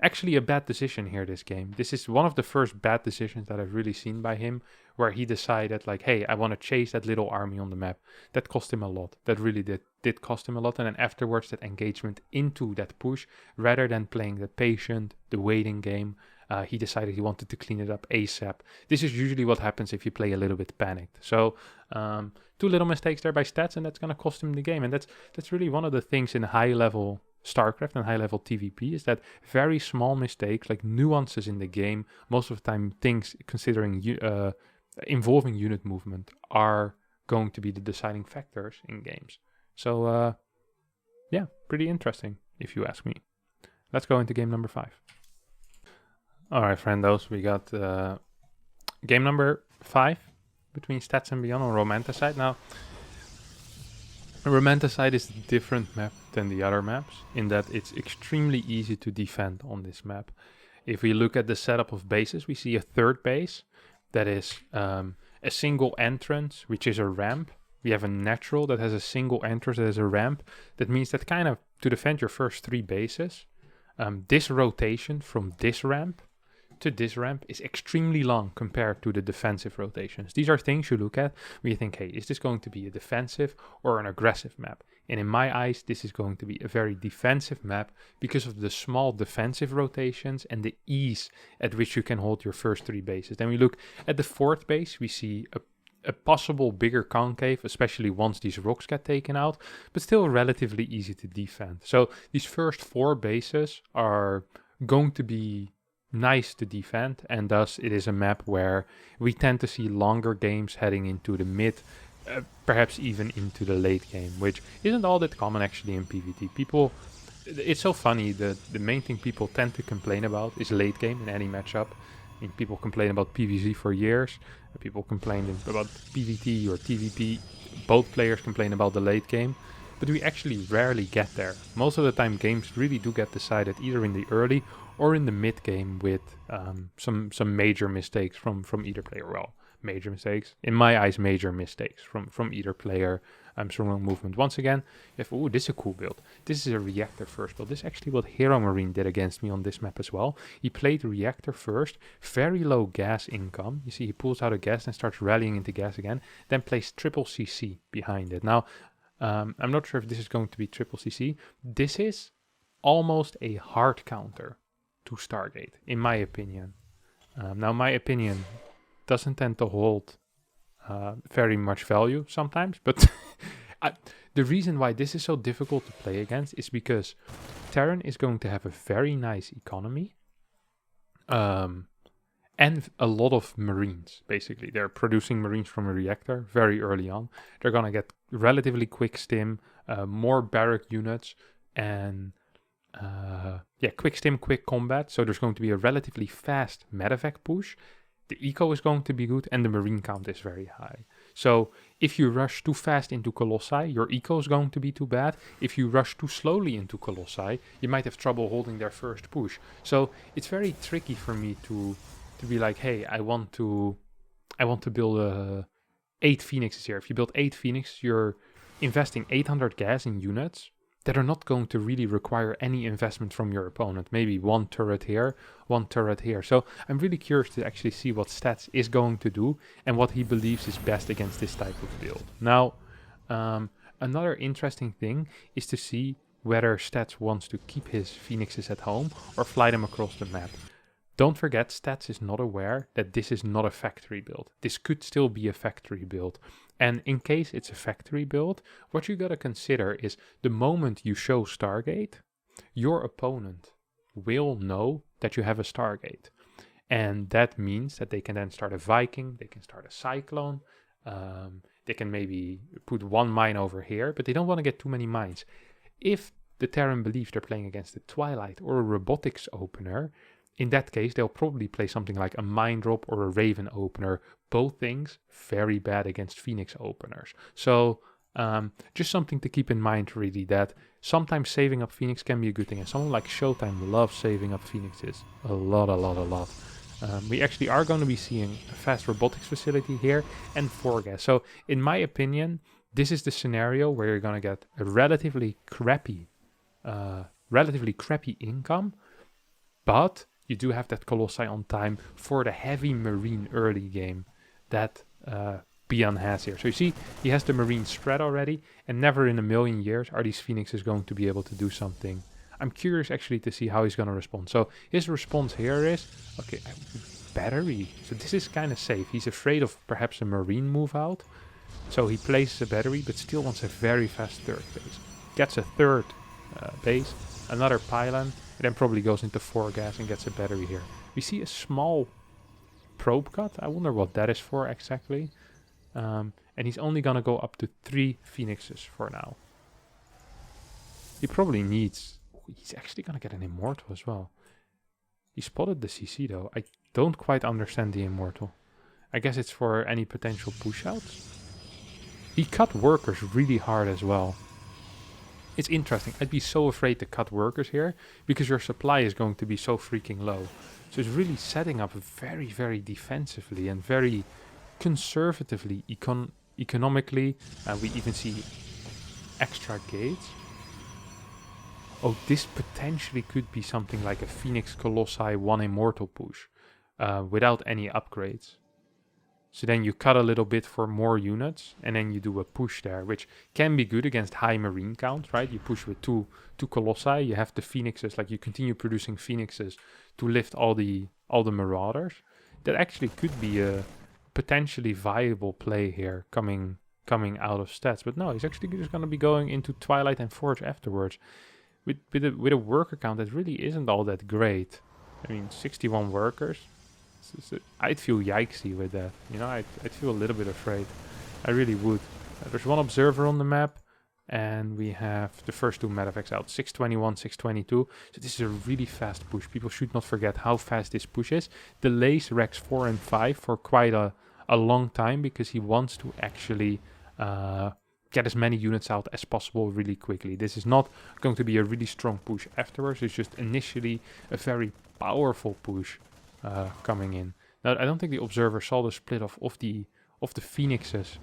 actually a bad decision here this game. This is one of the first bad decisions that I've really seen by him, where he decided like, hey, I want to chase that little army on the map. That cost him a lot. That really did cost him a lot. And then afterwards that engagement into that push, rather than playing the patient, the waiting game, he decided he wanted to clean it up ASAP. This is usually what happens if you play a little bit panicked. So 2 little mistakes there by stats, and that's going to cost him the game. And that's really one of the things in high level StarCraft and high level TVP, is that very small mistakes, like nuances in the game, most of the time things considering involving unit movement, are going to be the deciding factors in games. So yeah, pretty interesting if you ask me. Let's go into game number 5. Alright friendos, we got game number 5 between Stats and Beyond on Romanticide. Now, Romanticide is a different map than the other maps, in that it's extremely easy to defend on this map. If we look at the setup of bases, we see a third base that is a single entrance, which is a ramp. We have a natural that has a single entrance that is a ramp. That means that kind of to defend your first 3 bases, this rotation from this ramp to this ramp is extremely long compared to the defensive rotations. These are things you look at when you think, hey, is this going to be a defensive or an aggressive map? And in my eyes, this is going to be a very defensive map because of the small defensive rotations and the ease at which you can hold your first 3 bases. Then we look at the 4th base, we see a possible bigger concave, especially once these rocks get taken out, but still relatively easy to defend. So these first 4 bases are going to be nice to defend, and thus it is a map where we tend to see longer games heading into the mid, perhaps even into the late game, which isn't all that common actually in PvT. People, it's so funny, the main thing people tend to complain about is late game in any matchup. I mean, people complain about PvZ for years, people complain about PvT or TVP, both players complain about the late game, but we actually rarely get there. Most of the time games really do get decided either in the early or in the mid game with some major mistakes from either player. Well, major mistakes, in my eyes, major mistakes from either player. Strong movement. Once again, if this is a cool build. This is a reactor first build. This is actually what Hero Marine did against me on this map as well. He played reactor first, very low gas income. You see he pulls out a gas and starts rallying into gas again, then plays triple CC behind it. Now, I'm not sure if this is going to be triple CC. This is almost a hard counter to Stargate, in my opinion. Now, my opinion doesn't tend to hold very much value sometimes, but the reason why this is so difficult to play against is because Terran is going to have a very nice economy and a lot of Marines, basically. They're producing Marines from a reactor very early on. They're going to get relatively quick stim, more barrack units, and quick stim, quick combat. So there's going to be a relatively fast medevac push. The eco is going to be good and the marine count is very high. So If you rush too fast into Colossi, your eco is going to be too bad. If you rush too slowly into Colossi, you might have trouble holding their first push. So it's very tricky for me to be like, hey, I want to build 8 Phoenixes here. If you build 8 Phoenix, you're investing 800 gas in units that are not going to really require any investment from your opponent. Maybe one turret here, one turret here. So I'm really curious to actually see what Stats is going to do and what he believes is best against this type of build. Now, another interesting thing is to see whether Stats wants to keep his Phoenixes at home or fly them across the map. Don't forget, Stats is not aware that this is not a factory build. This could still be a factory build. And in case it's a factory build, what you gotta consider is the moment you show Stargate, your opponent will know that you have a Stargate. And that means that they can then start a Viking, they can start a Cyclone, they can maybe put one mine over here, but they don't want to get too many mines. If the Terran believes they're playing against a Twilight or a Robotics opener, in that case, they'll probably play something like a Mine Drop or a Raven opener. Both things very bad against Phoenix openers. So just something to keep in mind really, that sometimes saving up Phoenix can be a good thing. And someone like Showtime loves saving up Phoenixes. A lot. We actually are going to be seeing a fast robotics facility here and 4 gas. So in my opinion, this is the scenario where you're going to get a relatively crappy income, but you do have that Colossi on time for the heavy Marine early game that Bian has here. So you see, he has the Marine spread already, and never in a million years are these Phoenixes going to be able to do something. I'm curious actually to see how he's going to respond. So his response here is, okay, battery. So this is kind of safe. He's afraid of perhaps a Marine move out. So he places a battery, but still wants a very fast third base. Gets a third base, another pylon, and then probably goes into 4 gas and gets a battery here. We see a small probe cut. I wonder what that is for exactly. And he's only going to go up to 3 Phoenixes for now. He probably needs... He's actually going to get an Immortal as well. He spotted the CC though. I don't quite understand the Immortal. I guess it's for any potential push-outs. He cut workers really hard as well. It's interesting. I'd be so afraid to cut workers here because your supply is going to be so freaking low. So it's really setting up very, very defensively and very conservatively economically. We even see extra gates. Oh, this potentially could be something like a Phoenix Colossi 1 Immortal push without any upgrades. So then you cut a little bit for more units and then you do a push there, which can be good against high Marine counts, right? You push with two Colossi, you have the Phoenixes, like you continue producing Phoenixes to lift all the Marauders. That actually could be a potentially viable play here coming out of Stats. But no, he's actually just going to be going into Twilight and Forge afterwards. With a worker count that really isn't all that great. I mean, 61 workers. I'd feel yikesy with that. You know, I'd feel a little bit afraid. I really would. There's one observer on the map, and we have the first 2 medevacs out. 621, 622. So this is a really fast push. People should not forget how fast this push is. Delays Rex 4 and 5 for quite a long time because he wants to actually get as many units out as possible really quickly. This is not going to be a really strong push afterwards. It's just initially a very powerful push coming in. Now, I don't think the observer saw the split of the Phoenixes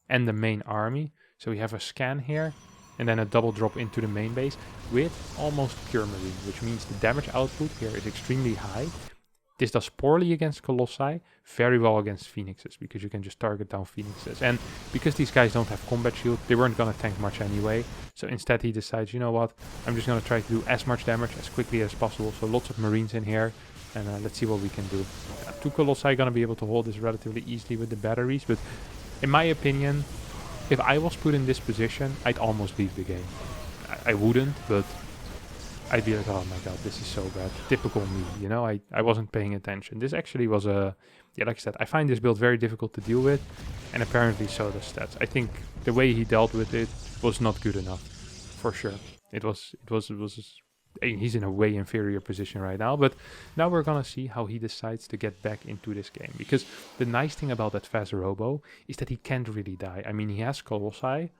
and the main army. So we have a scan here and then a double drop into the main base with almost pure Marine, which means the damage output here is extremely high. This does poorly against Colossi, very well against Phoenixes, because you can just target down Phoenixes. And because these guys don't have combat shield, they weren't going to tank much anyway. So instead he decides, you know what, I'm just going to try to do as much damage as quickly as possible. So lots of Marines in here, and let's see what we can do. 2 Colossi are going to be able to hold this relatively easily with the batteries, but in my opinion, if I was put in this position, I'd almost leave the game. I wouldn't, but I'd be like, oh my god, this is so bad. Typical me, you know, I wasn't paying attention. This actually was yeah, like I said, I find this build very difficult to deal with, and apparently so does Stats. I think the way he dealt with it was not good enough, for sure. It was he's in a way inferior position right now. But now we're gonna see how he decides to get back into this game, because the nice thing about that fast robo is that he can't really die. I mean, he has colossi,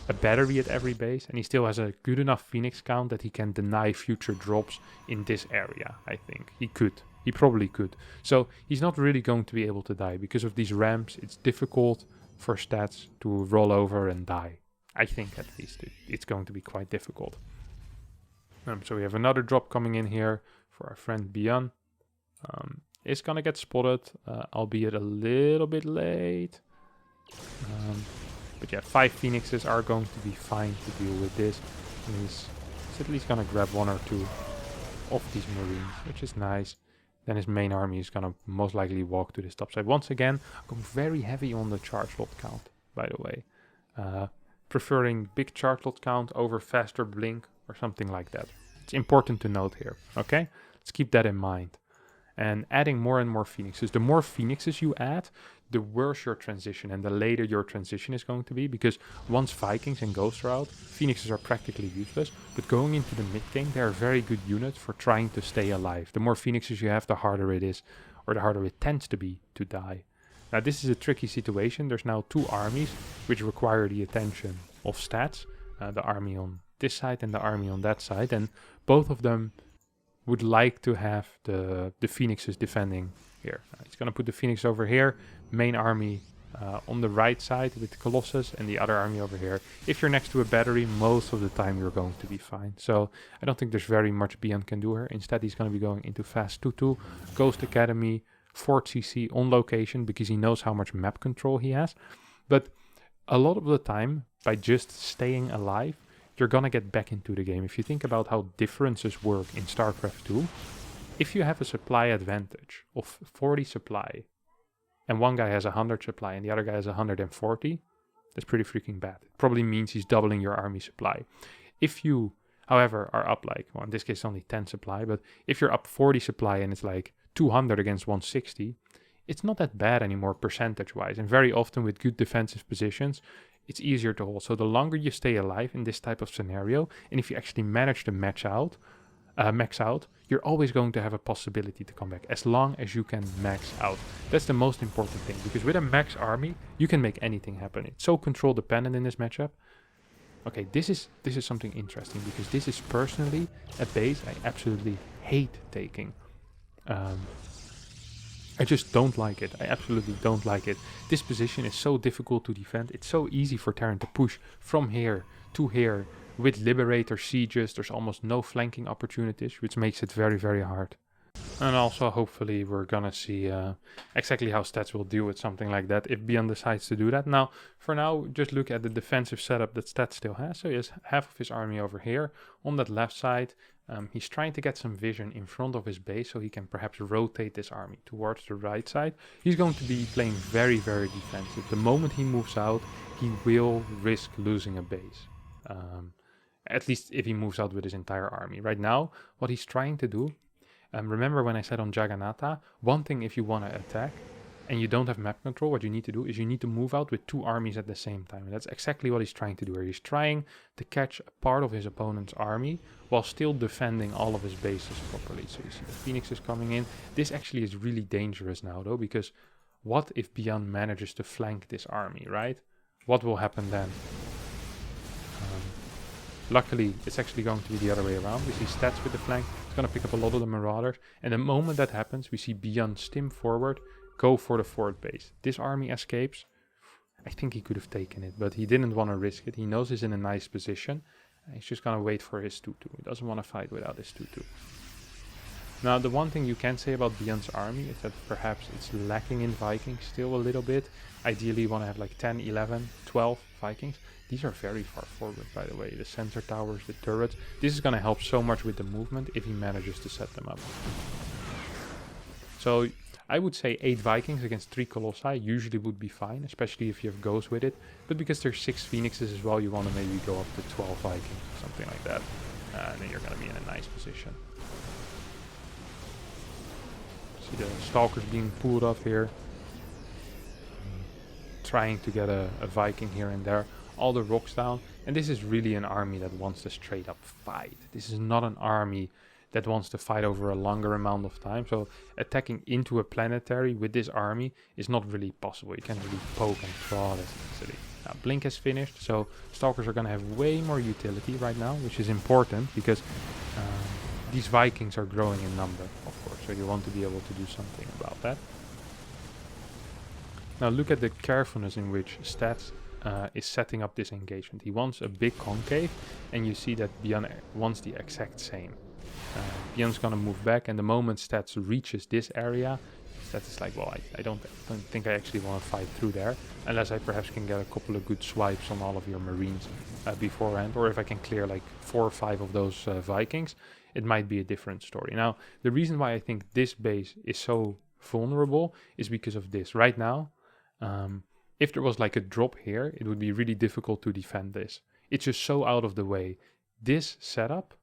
a battery at every base, and he still has a good enough phoenix count that he can deny future drops in this area. I think he probably could. So he's not really going to be able to die because of these ramps. It's difficult for stats to roll over and die. I think at least it's going to be quite difficult. So we have another drop coming in here for our friend Bian. It's gonna get spotted, albeit a little bit late. But yeah, 5 phoenixes are going to be fine to deal with this. He's at least gonna grab 1 or 2 of these marines, which is nice. Then his main army is gonna most likely walk to this top side. Once again, I'm very heavy on the charge lot count, by the way. Preferring big charge lot count over faster blink or something like that. It's important to note here, okay? Let's keep that in mind. And adding more and more phoenixes. The more phoenixes you add, the worse your transition and the later your transition is going to be, because once Vikings and Ghosts are out, phoenixes are practically useless. But going into the mid game, they're a very good unit for trying to stay alive. The more phoenixes you have, the harder it is, or the harder it tends to be to die. Now this is a tricky situation. There's now 2 armies which require the attention of stats. The army on this side and the army on that side, and both of them would like to have the phoenixes defending here. He's gonna put the phoenix over here, main army on the right side with the colossus, and the other army over here. If you're next to a battery, most of the time you're going to be fine. So I don't think there's very much Bian can do here. Instead, he's gonna be going into fast 2-2, Ghost Academy, Fort CC on location, because he knows how much map control he has. But a lot of the time, by just staying alive, you're gonna get back into the game. If you think about how differences work in StarCraft 2, if you have a supply advantage of 40 supply, and one guy has 100 supply and the other guy has 140, that's pretty freaking bad. It probably means he's doubling your army supply. If you, however, are up like, well, in this case only 10 supply, but if you're up 40 supply and it's like 200 against 160, it's not that bad anymore percentage-wise. And very often with good defensive positions, it's easier to hold. So the longer you stay alive in this type of scenario, and if you actually manage to max out, you're always going to have a possibility to come back, as long as you can max out. That's the most important thing, because with a max army, you can make anything happen. It's so control dependent in this matchup. Okay, this is something interesting, because this is personally a base I absolutely hate taking. I just don't like it. I absolutely don't like it. This position is so difficult to defend. It's so easy for Terran to push from here to here. With Liberator sieges, there's almost no flanking opportunities, which makes it very, very hard. And also, hopefully, we're gonna see exactly how stats will deal with something like that if Bian decides to do that. Now, for now, just look at the defensive setup that stats still has. So he has half of his army over here on that left side. He's trying to get some vision in front of his base so he can perhaps rotate this army towards the right side. He's going to be playing very, very defensive. The moment he moves out, he will risk losing a base. At least if he moves out with his entire army. Right now, what he's trying to do, remember when I said on Jagannatha, one thing if you want to attack and you don't have map control, what you need to do is you need to move out with 2 armies at the same time. And that's exactly what he's trying to do here. He's trying to catch a part of his opponent's army while still defending all of his bases properly. So you see the phoenixes coming in. This actually is really dangerous now though, because what if Bian manages to flank this army, right? What will happen then? Luckily, it's actually going to be the other way around. We see stats with the flank. It's going to pick up a lot of the marauders. And the moment that happens, we see Bian stim forward, go for the fort base. This army escapes. I think he could have taken it, but he didn't want to risk it. He knows he's in a nice position. He's just going to wait for his 2-2. He doesn't want to fight without his 2-2. Now, the one thing you can say about Bian's army is that perhaps it's lacking in Vikings still a little bit. Ideally, you want to have like 10, 11, 12 Vikings. These are very far forward, by the way. The sensor towers, the turrets. This is going to help so much with the movement if he manages to set them up. So I would say 8 Vikings against 3 Colossi usually would be fine, especially if you have Ghosts with it. But because there's 6 Phoenixes as well, you want to maybe go up to 12 Vikings or something like that. And then you're going to be in a nice position. See the Stalkers being pulled off here. Trying to get a Viking here and there. all the rocks down. And this is really an army that wants to straight up fight. This is not an army that wants to fight over a longer amount of time. So attacking into a planetary with this army is not really possible. You can't really poke and claw this easily. Now, Blink has finished, so Stalkers are going to have way more utility right now, which is important because these Vikings are growing in number, of course, so you want to be able to do something about that. Now look at the carefulness in which Stats is setting up this engagement. He wants a big concave, and you see that Bjorn wants the exact same. Bjorn's gonna move back, and the moment Stats reaches this area, Stats is like, well, I don't think I actually want to fight through there, unless I perhaps can get a couple of good swipes on all of your Marines beforehand, or if I can clear like 4 or 5 of those Vikings, it might be a different story. Now, the reason why I think this base is so vulnerable is because of this. Right now, if there was like a drop here, it would be really difficult to defend this. It's just so out of the way. This setup,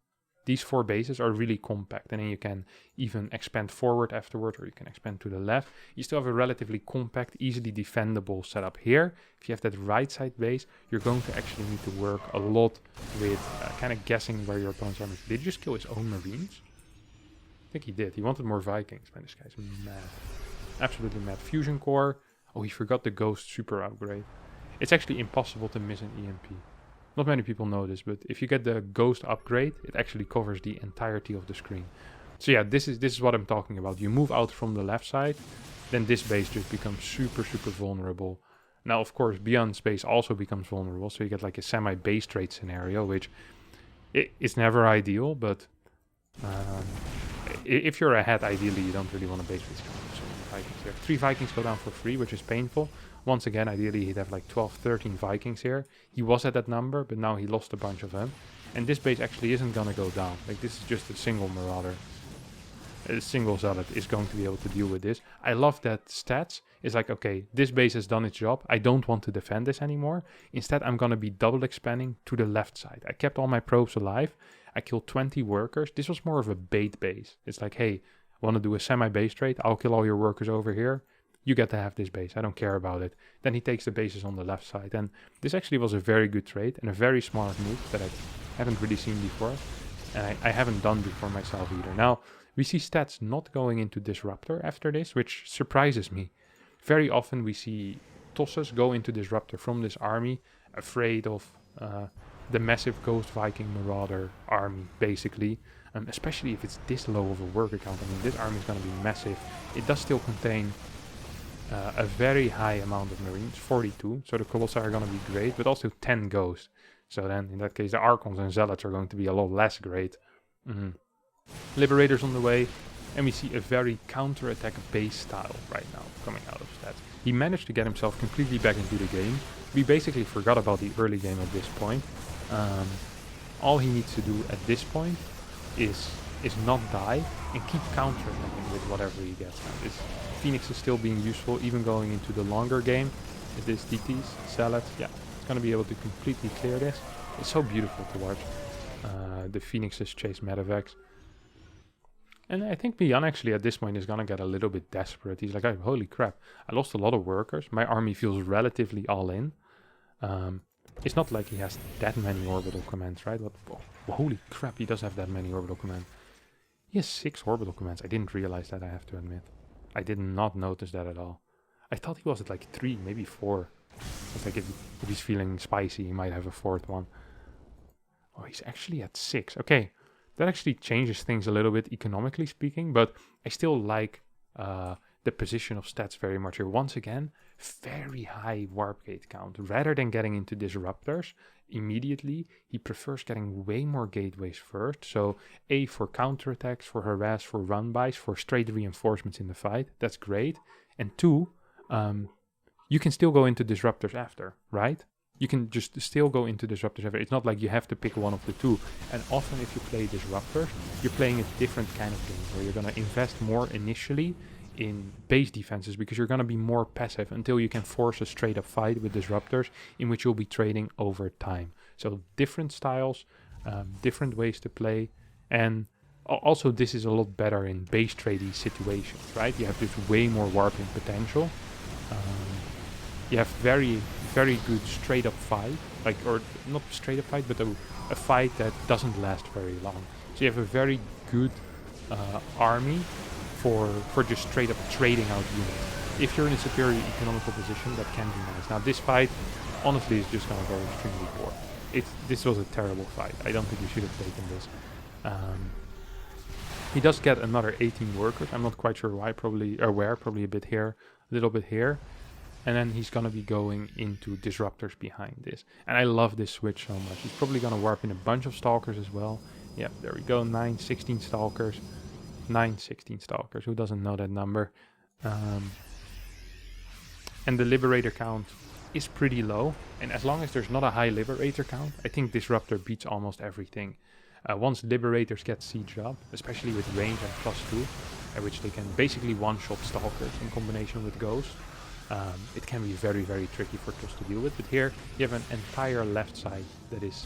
these 4 bases are really compact, and then you can even expand forward afterward, or you can expand to the left. You still have a relatively compact, easily defendable setup here. If you have that right side base, you're going to actually need to work a lot with kind of guessing where your opponents are. Did he just kill his own Marines? I think he did. He wanted more Vikings. Man, this guy's mad. Absolutely mad. Fusion core. Oh, he forgot the Ghost super upgrade. It's actually impossible to miss an EMP. Not many people know this, but if you get the Ghost upgrade, it actually covers the entirety of the screen. So yeah, this is what I'm talking about. You move out from the left side, then this base just becomes super vulnerable. Now, of course, Beyond's base also becomes vulnerable, so you get like a semi-base trade scenario, which it's never ideal, but if you're ahead, ideally, you don't really want to base with so many Vikings here. 3 Vikings go down for free, which is painful. Once again, ideally, he'd have like 12, 13 Vikings here. He was at that number, but now he lost a bunch of them. And this base actually isn't going to go down. Like, this is just a single Marauder. A single Zealot is going to be able to deal with this. I love that Stats is like, okay, this base has done its job. I don't want to defend this anymore. Instead, I'm going to be double expanding to the left side. I kept all my probes alive. I killed 20 workers. This was more of a bait base. It's like, hey, want to do a semi-base trade? I'll kill all your workers over here. You get to have this base. I don't care about it. Then he takes the bases on the left side. And this actually was a very good trade and a very smart move that I haven't really seen before. And I haven't done before myself either. Now, we see Stats not going into Disruptor after this, which surprises me. Very often we see Tosses go into Disruptor from this army, afraid of the massive Ghost Viking Marauder army, basically. Especially if it's this low of a worker count. I mean, this army is going to be massive. It does still contain a very high amount of Marines, 42. So the Colossi are going to be great, but also 10 Ghosts. So then, in that case, the Archons and Zealots are going to be a lot less great. Liberators on the way, and we see a very counter-attack base style right now coming out of Stats. He managed to get himself completely back into the game. We basically forgot about the early game at this point. All he needs to do at this point is not die and keep counterattacking with whatever he gets. Now, this Phoenix is still being useful, even going into the longer game. With this DTs, Zealots, yeah, it's going to be able to completely clear this. It's so beautiful to watch. The Phoenixes chase Medevacs. And I think Beyond actually at this point is going to get a little bit desperate. He's like, oh, holy crap, I lost a lot of workers. My army feels relatively all in. It's not like he has that many orbital commands, right? Holy crap, he does have that many orbital commands. He has 6 orbital commands. I didn't realize that, I have to admit. I did not notice that at all. I thought he was at like 3, maybe 4. It's like if he's feeling spicy, he might have a 4th one. Oh, he's actually at 6. Okay, that actually changes things a little bit economically speaking, but I still like the position of Stats very much here. Once again, very high warp gate count. Rather than getting into Disruptors immediately, he prefers getting way more gateways first. So A, for counterattacks, for harass, for run-bys, for straight reinforcements in the fight. That's great. And 2, you can still go into Disruptors after, right? You can just still go into Disruptors after. It's not like you have to pick one of the 2. And often if you play Disruptors, you're playing a different kind of game where you're going to invest more initially in base defenses because you're going to be more passive until you can force a straight up fight with Disruptors in which you'll be trading over time. So different styles, different ways to play, and also this is a lot better in base trading situations, right? You have this way more warping potential. You have very, very good straight up fight, like, or not straight up fight, but a fight that doesn't last very long. So you have a very good army for just straight up trading out units. If you're in a superior economical position, that can be nice. Now this fight, honestly, is just gonna go extremely poor. This was a terrible fight. I don't think you should have taken this. He does get another 18 workers. I'm not quite sure why, probably, or where, probably a bit here, a little bit here. And then he's gonna be going into disruptors behind this. And I love this switch so much. He's probably gonna warp in a bunch of stalkers as well. Yeah, there we go, 9, 16 stalkers. 9, 16 stalkers, who doesn't know that number? And the liberator count is pretty low. And as long as there's not a high liberator count, I think Disruptor beats almost everything. Once liberators get siege up, especially with range and +2, at which they can basically one-shot stalkers in combination with ghosts, it can be very, very tricky for TOS to deal with. But here you have an entire left side that is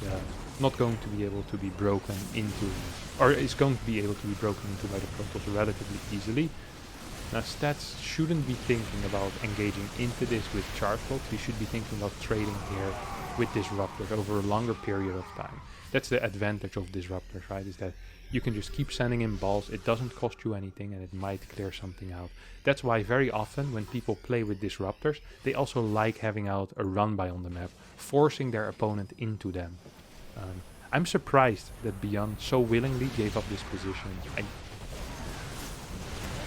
not going to be able to be broken into, or is going to be able to be broken into by the Protoss relatively easily. Now stats shouldn't be thinking about engaging into this with charge blocks. You should be thinking about trading here with disruptors over a longer period of time. That's the advantage of disruptors, right? Is that you can just keep sending in balls, it doesn't cost you anything, and it might clear something out. That's why very often when people play with disruptors, they also like having out a run-by on the map, forcing their opponent into them. I'm surprised that Beyond so willingly gave up this position.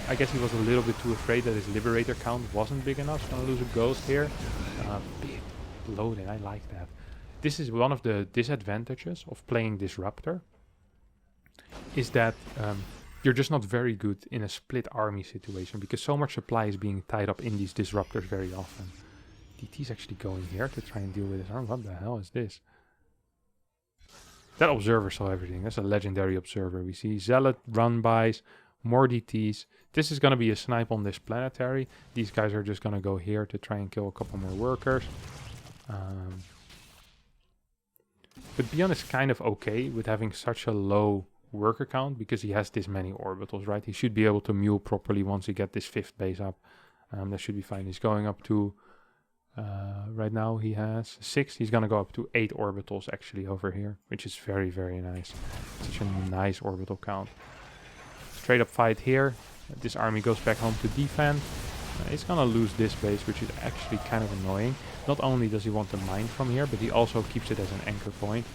I guess he was a little bit too afraid that his liberator count wasn't big enough. He's gonna lose a ghost here. Big loading, I like that. This is one of the disadvantages of playing Disruptor, is that you're just not very good in a split army situation, because so much supply is being tied up in these disruptors very often. DT's actually going here to try and deal with his arm. What the hell is this? That observer saw everything. That's a legendary observer. We see Zealot, run-bys, more DTs. This is going to be a snipe on this planetary. These guys are just going to go here to try and kill a couple more workers. But Beyond is kind of okay with having such a low worker count because he has this many orbitals, right? He should be able to mule properly once he get this 5th base up. That should be fine. He's going up to, right now he has 6. He's going to go up to 8 orbitals actually over here, which is very, very nice. Such a nice orbital count. Straight up fight here. This army goes back home to defend. He's gonna lose this base, which is actually kind of annoying. Not only does he want the mine from here, but he also keeps it as an anchor point.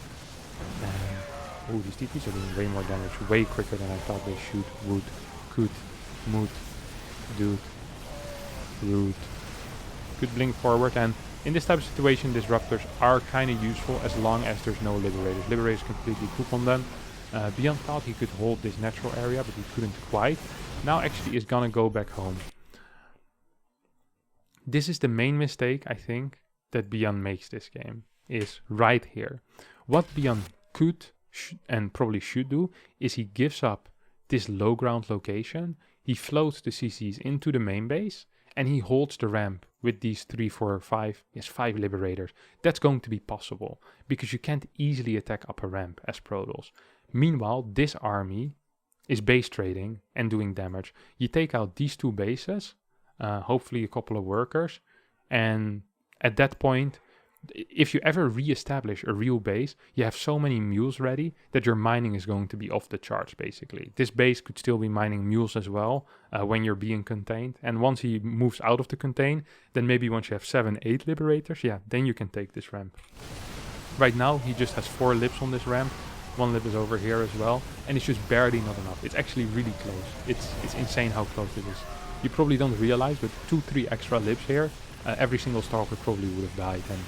Oh, these TPs are doing way more damage, way quicker than I thought they should. Would, could, moot, dude, rude. Good blink forward, and in this type of situation, disruptors are kind of useful as long as there's no liberators. Liberators completely poop on them. Beyond thought he could hold this natural area, but he couldn't quite. Now actually is gonna go back home. This is the main mistake, I think, that Beyond makes this game, is right here. What Beyond could and probably should do is he gives up this low ground location, he floats the CCs into the main base, and he holds the ramp with these 3, 4, 5, yes, 5 liberators. That's going to be possible, because you can't easily attack up a ramp as Protoss. Meanwhile, this army is base trading and doing damage. You take out these 2 bases, hopefully a couple of workers, and at that point, if you ever re-establish a real base, you have so many mules ready that your mining is going to be off the charts, basically. This base could still be mining mules as well when you're being contained, and once he moves out of the contain, then maybe once you have 7, 8 liberators, yeah, then you can take this ramp. Right now, he just has 4 lips on this ramp. 1 lip is over here as well, and it's just barely not enough. It's actually really close. It's insane how close it is. You probably don't realize, but 2, 3 extra lips here, every single stalker probably would have died. And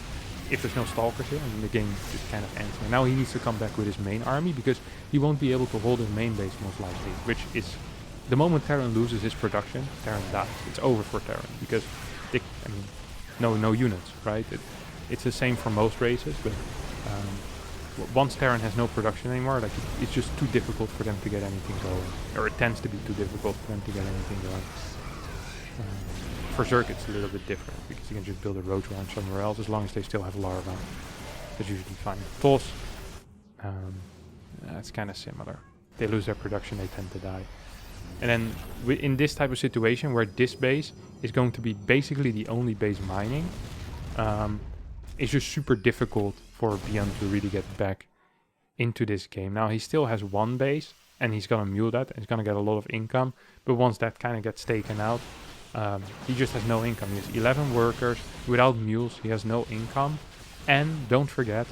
if there's no stalkers here, then the game just kind of ends. And now he needs to come back with his main army, because he won't be able to hold his main base most likely, which is the moment Terran loses his production, Terran dies. It's over for Terran, because they, I mean, no units, right? It's the same for most races, but once Terran has no production anymore, like it's just too difficult for them to get anything going, or it tends to be too difficult for them to get anything going. For Zerg it's a little bit different, because you can just build a road ranch somewhere else as long as they still have larva. That's usually fine. TOS, it's kind of similar. They lose their production, they tend to die. And then in this type of situation where this base is going to be basically the only base mining, it's just super difficult for Beyond to really get back into this game. Now he still has one base, and he's gonna mule that, and he's gonna get a lot of income. But once that kind of gets taken out, he just has no income. He has 11 workers. Without mules, he has no income. And don't forget,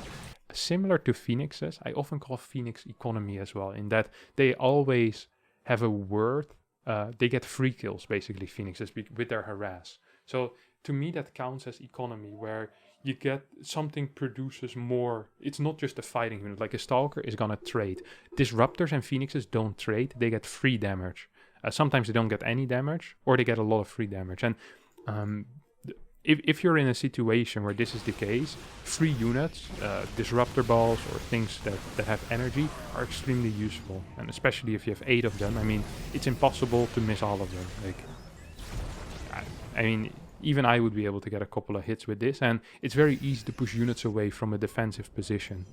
similar to Phoenixes, I often call Phoenix economy as well, in that they always have a word. They get free kills, basically, Phoenixes, with their harass. So to me, that counts as economy, where you get something produces more. It's not just a fighting unit. Like a Stalker is gonna trade. Disruptors and Phoenixes don't trade. They get free damage. Sometimes they don't get any damage, or they get a lot of free damage. And if you're in a situation where this is the case, free units, disruptor balls, or things that have energy are extremely useful. And especially if you have 8 of them, I mean, it's impossible to miss all of them. Like, I mean, even I would be able to get a couple of hits with this, and it's very easy to push units away from a defensive position.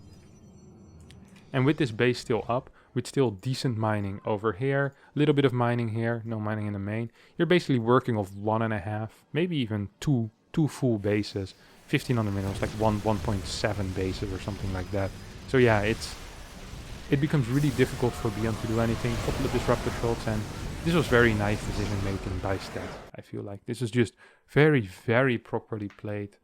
And with this base still up, with still decent mining over here, a little bit of mining here, no mining in the main, you're basically working off 1.5, maybe even two full bases, 1500 minerals, like 1.7 bases or something like that. So yeah, it becomes really difficult for Beyond to do anything. A couple of disruptor shots, and this was very nice decision making by Stat. I feel like this is just very, very properly played.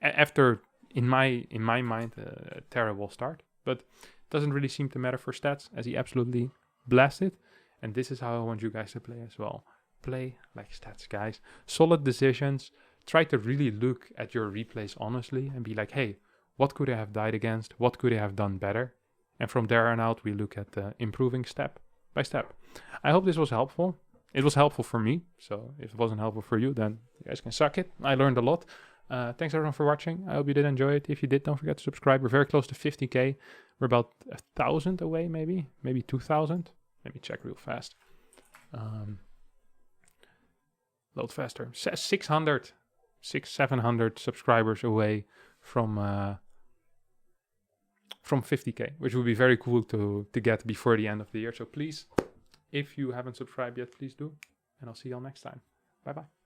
After, in my mind, a terrible start, but doesn't really seem to matter for Stats, as he absolutely blasted. And this is how I want you guys to play as well. Play like Stats, guys. Solid decisions. Try to really look at your replays honestly and be like, hey, what could I have died against? What could I have done better? And from there on out, we look at improving step by step. I hope this was helpful. It was helpful for me. So if it wasn't helpful for you, then you guys can suck it. I learned a lot. Thanks everyone for watching. I hope you did enjoy it. If you did, don't forget to subscribe. We're very close to 50k. We're about 1,000 away, maybe 2,000. Let me check real fast. Load faster. 600, 700 subscribers away from 50k, which would be very cool to get before the end of the year. So please, if you haven't subscribed yet, please do. And I'll see y'all next time. Bye bye.